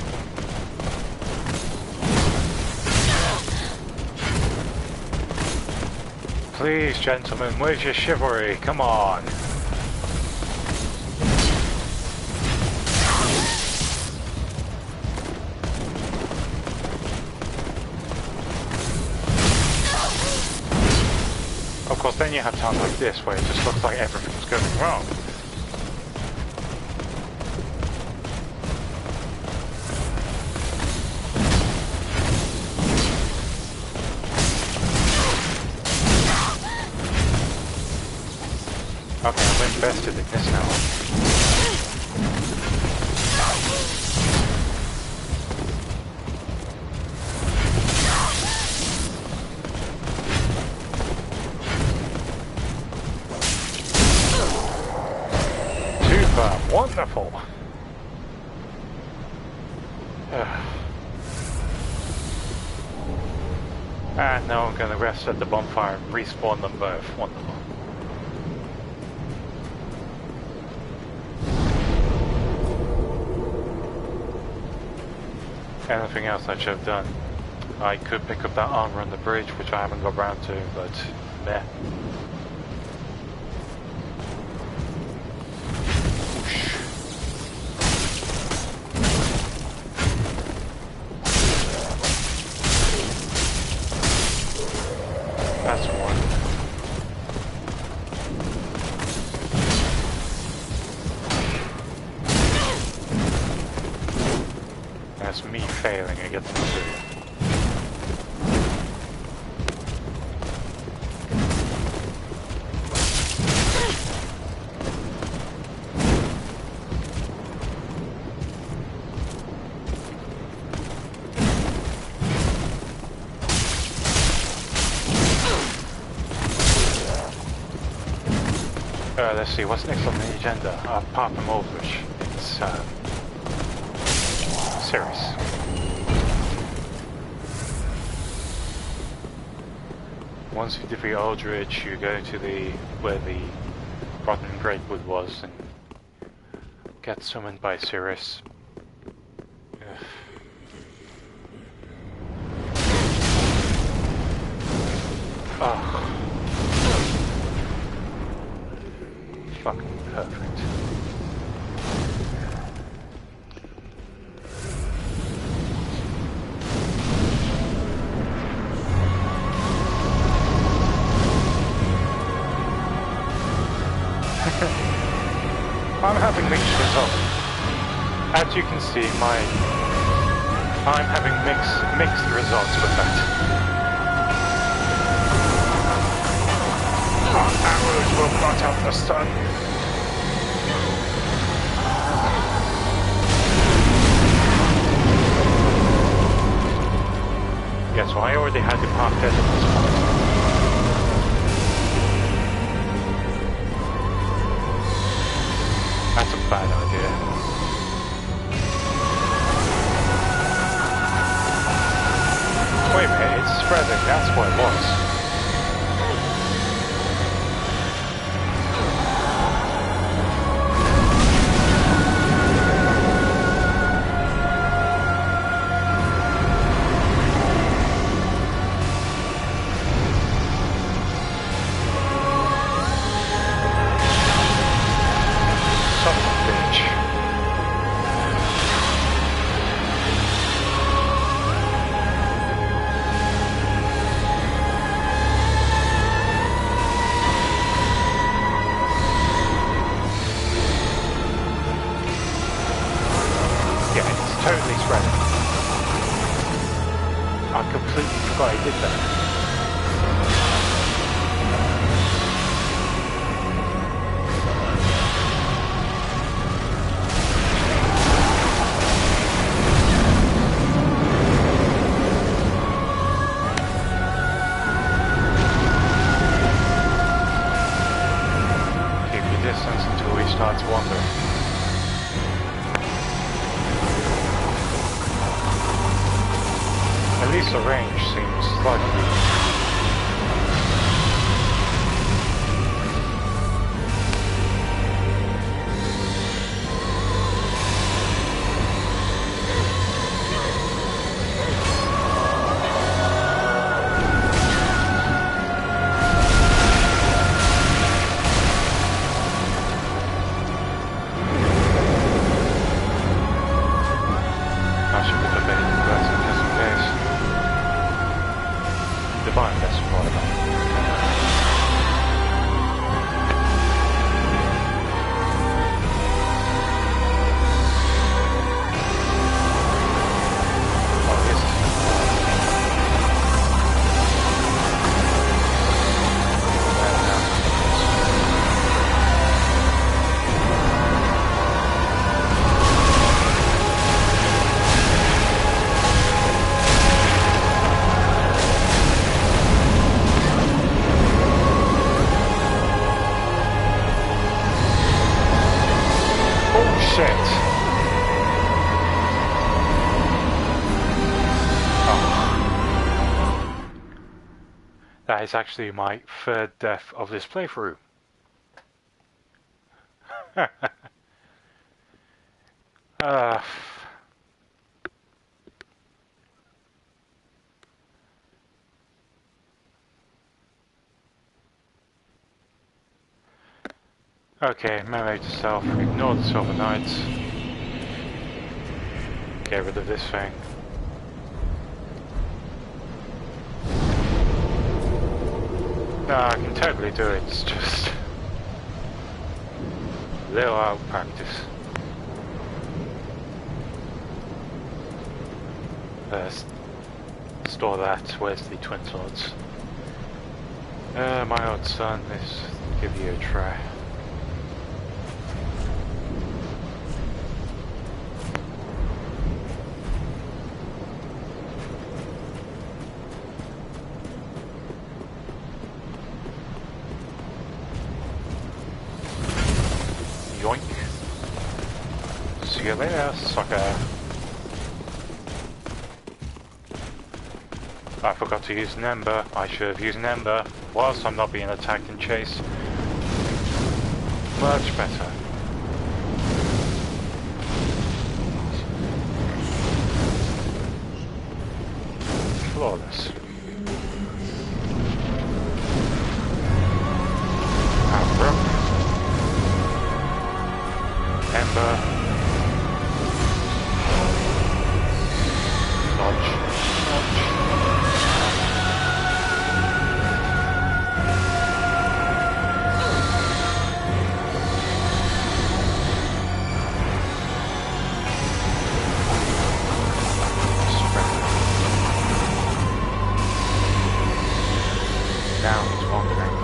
Please, gentlemen, where's your chivalry? Come on! Of course, then you have times like this where it just looks like everything's going wrong. Okay, I'm invested in this now. confirm. Wonderful. And now I'm gonna rest at the bonfire and respawn them both. Wonderful. Anything else I should have done? I could pick up that armor on the bridge, which I haven't got around to, but meh. That's one. That's me failing against the two. Let's see, what's next on the agenda? Apart from Aldrich, it's Cirrus. Once you defeat Aldrich, you go to where the rotten greatwood was and get summoned by Cirrus. Oh. Fucking perfect. I'm having mixed results. As you can see, I'm having mixed results with that. Our arrows will blot out the sun. Yeah, so I already had the park dead at this point. That's a bad idea. Wait a minute, it's spreading, that's what it was. Divine. shit. Oh. That is actually my third death of this playthrough. Okay, melee to self, ignore the Silver Knights. Get rid of this thing. No, I can totally do it, it's just a little out of practice. Store that, where's the twin swords? My old son, let's give you a try. Yoink. See you later, sucker. I forgot to use an ember. I should have used an ember whilst I'm not being attacked and chased. Much better. Flawless. Power up. Ember. Dodge. Dodge. Now he's wandering.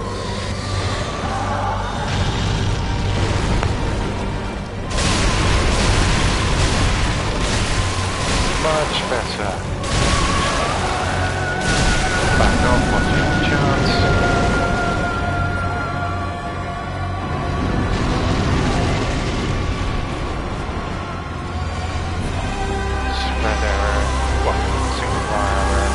Much better. Back off once you have a chance. Spread error. What? Single fire error.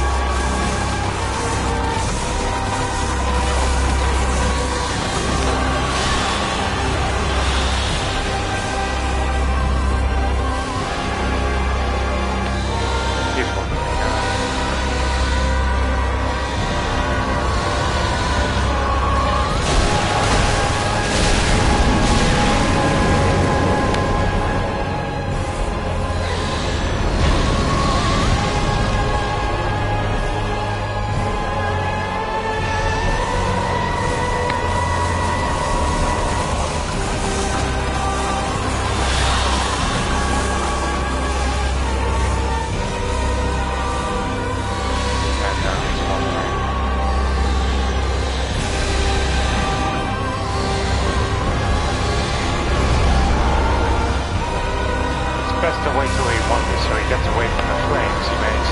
Best to wait till he wanders so he gets away from the flames he makes.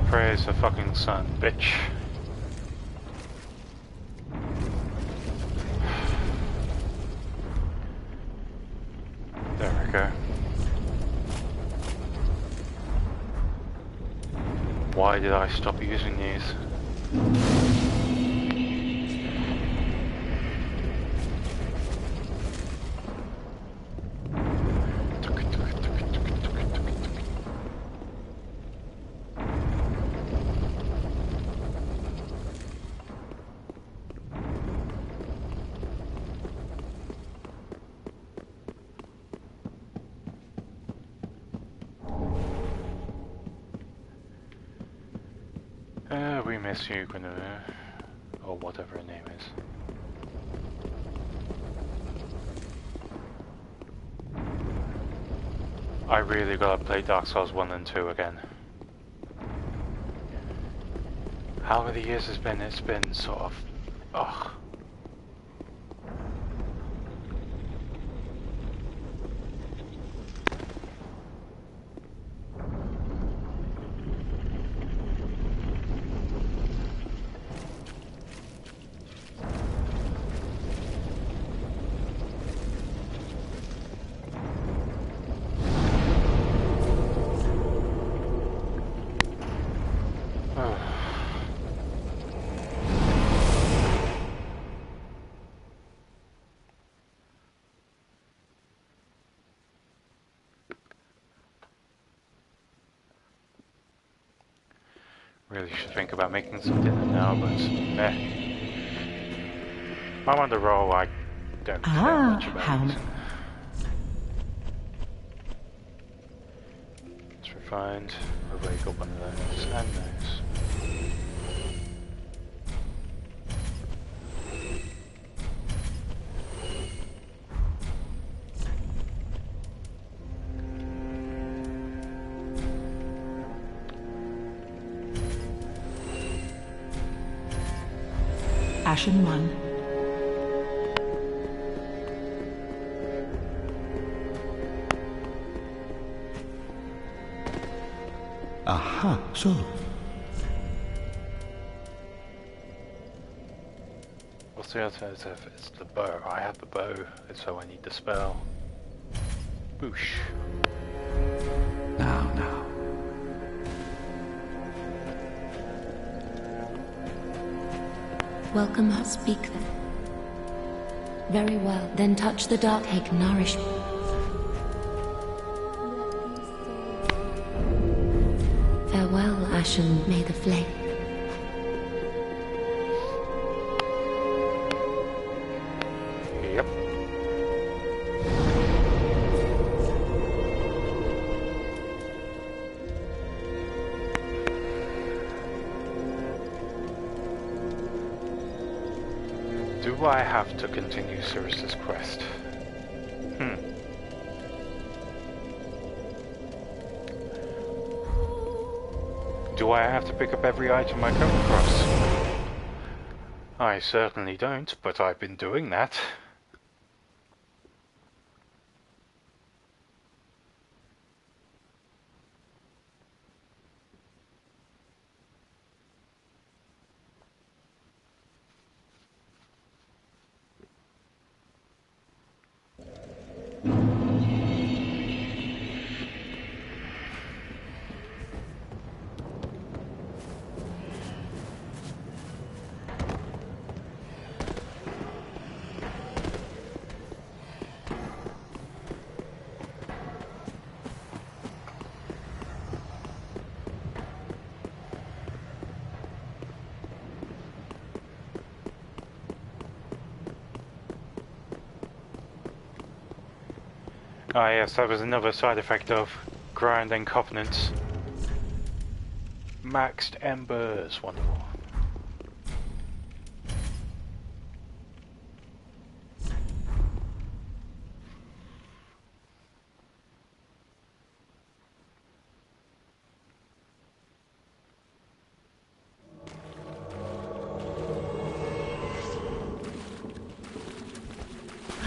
Praise the fucking sun, bitch. There we go. Why did I stop using these? miss you, Guinevere. Or whatever her name is. I really gotta play Dark Souls 1 and 2 again. How many years has been? It's been sort of... ugh. Really should think about making some dinner now, but I'm on the roll, I don't care much about it. Let's refined. I'll wake up one of those and those. Ashen 1. Aha, so. What's the alternative? It's the bow. I have the bow, so I need the spell. Boosh. Now. Welcome her, speak then. Very well, then touch the dark egg, nourish. Farewell, Ashen, may the flame. Yep. Do I have to continue Cirrus's quest? Do I have to pick up every item I come across? I certainly don't, but I've been doing that. Ah yes, that was another side effect of grinding covenants. Maxed embers, wonderful.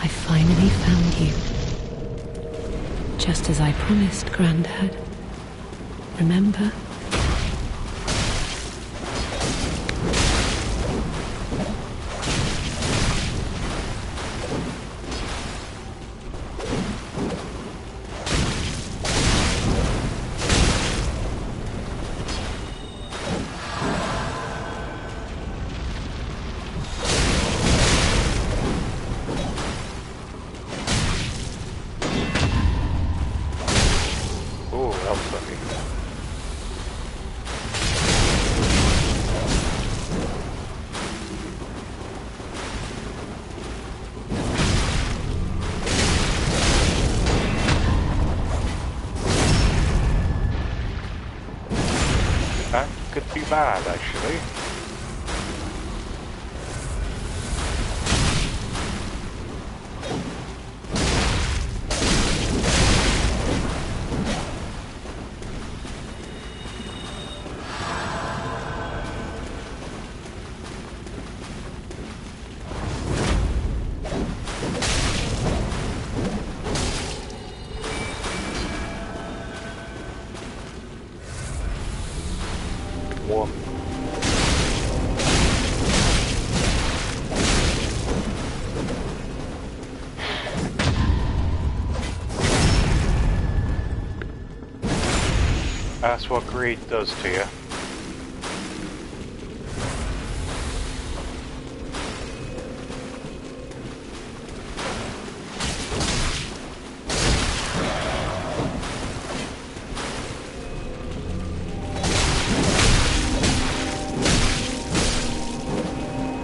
I finally found you. Just as I promised, Grandad. Remember? That could be bad, actually. That's what greed does to you.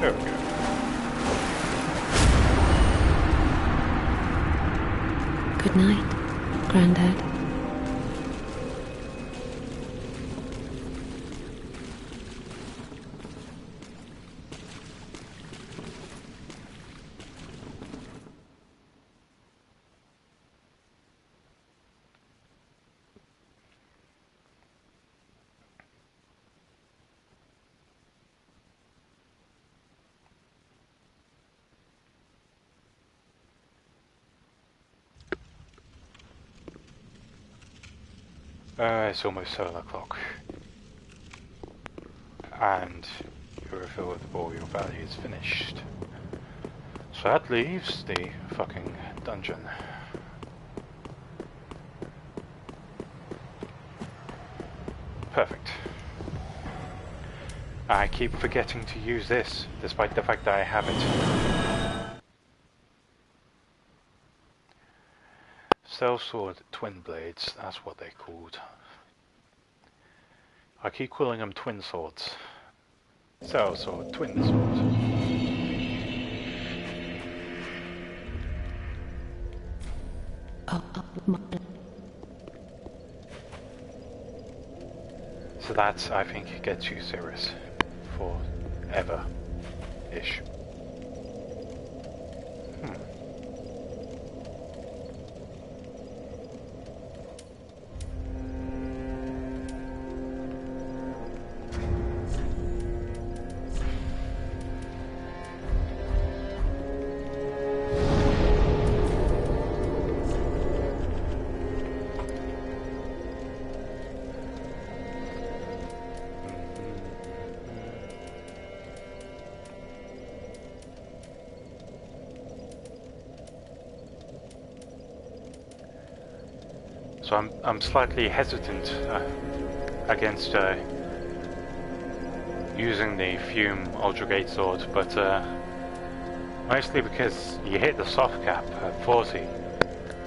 There we go. Good night, Grandad. It's almost 7 o'clock. And Irithyll with the Boreal Valley is finished. So that leaves the fucking dungeon. Perfect. I keep forgetting to use this, despite the fact that I have it. Sellsword Twin Blades, that's what they're called. I keep calling them twin swords. Sellsword Twin Sword. So that, I think, gets you serious. Forever-ish. So I'm slightly hesitant against using the Fume Ultra Gate Sword, but mostly because you hit the soft cap at 40,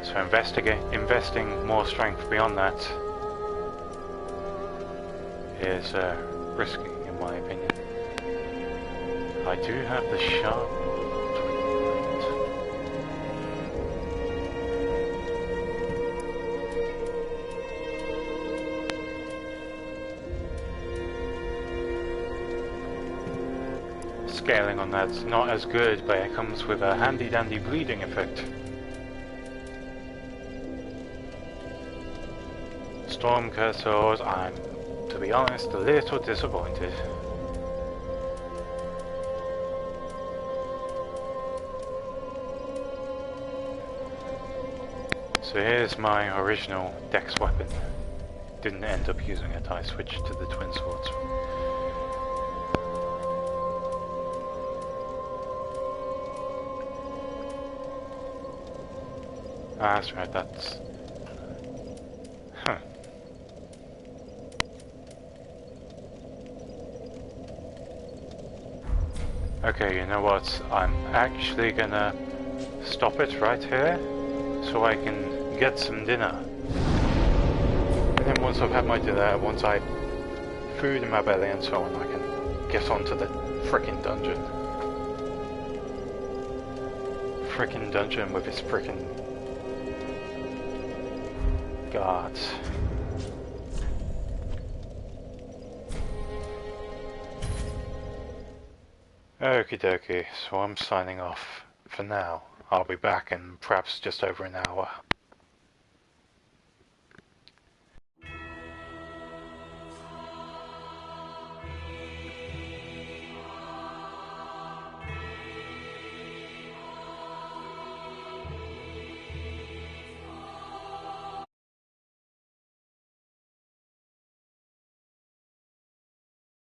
so investing more strength beyond that is risky, in my opinion. I do have the sharp twin blade. Scaling on that's not as good, but it comes with a handy dandy bleeding effect. Storm Cursors, I'm, to be honest, a little disappointed. So here's my original dex weapon. Didn't end up using it, I switched to the twin swords. Ah, that's right, that's... Huh. Okay, you know what? I'm actually gonna stop it right here, so I can get some dinner. And then once I've had my dinner, once I've food in my belly and so on, I can get onto the frickin' dungeon. Frickin' dungeon with its frickin' guards. Okie dokie, so I'm signing off for now. I'll be back in perhaps just over an hour.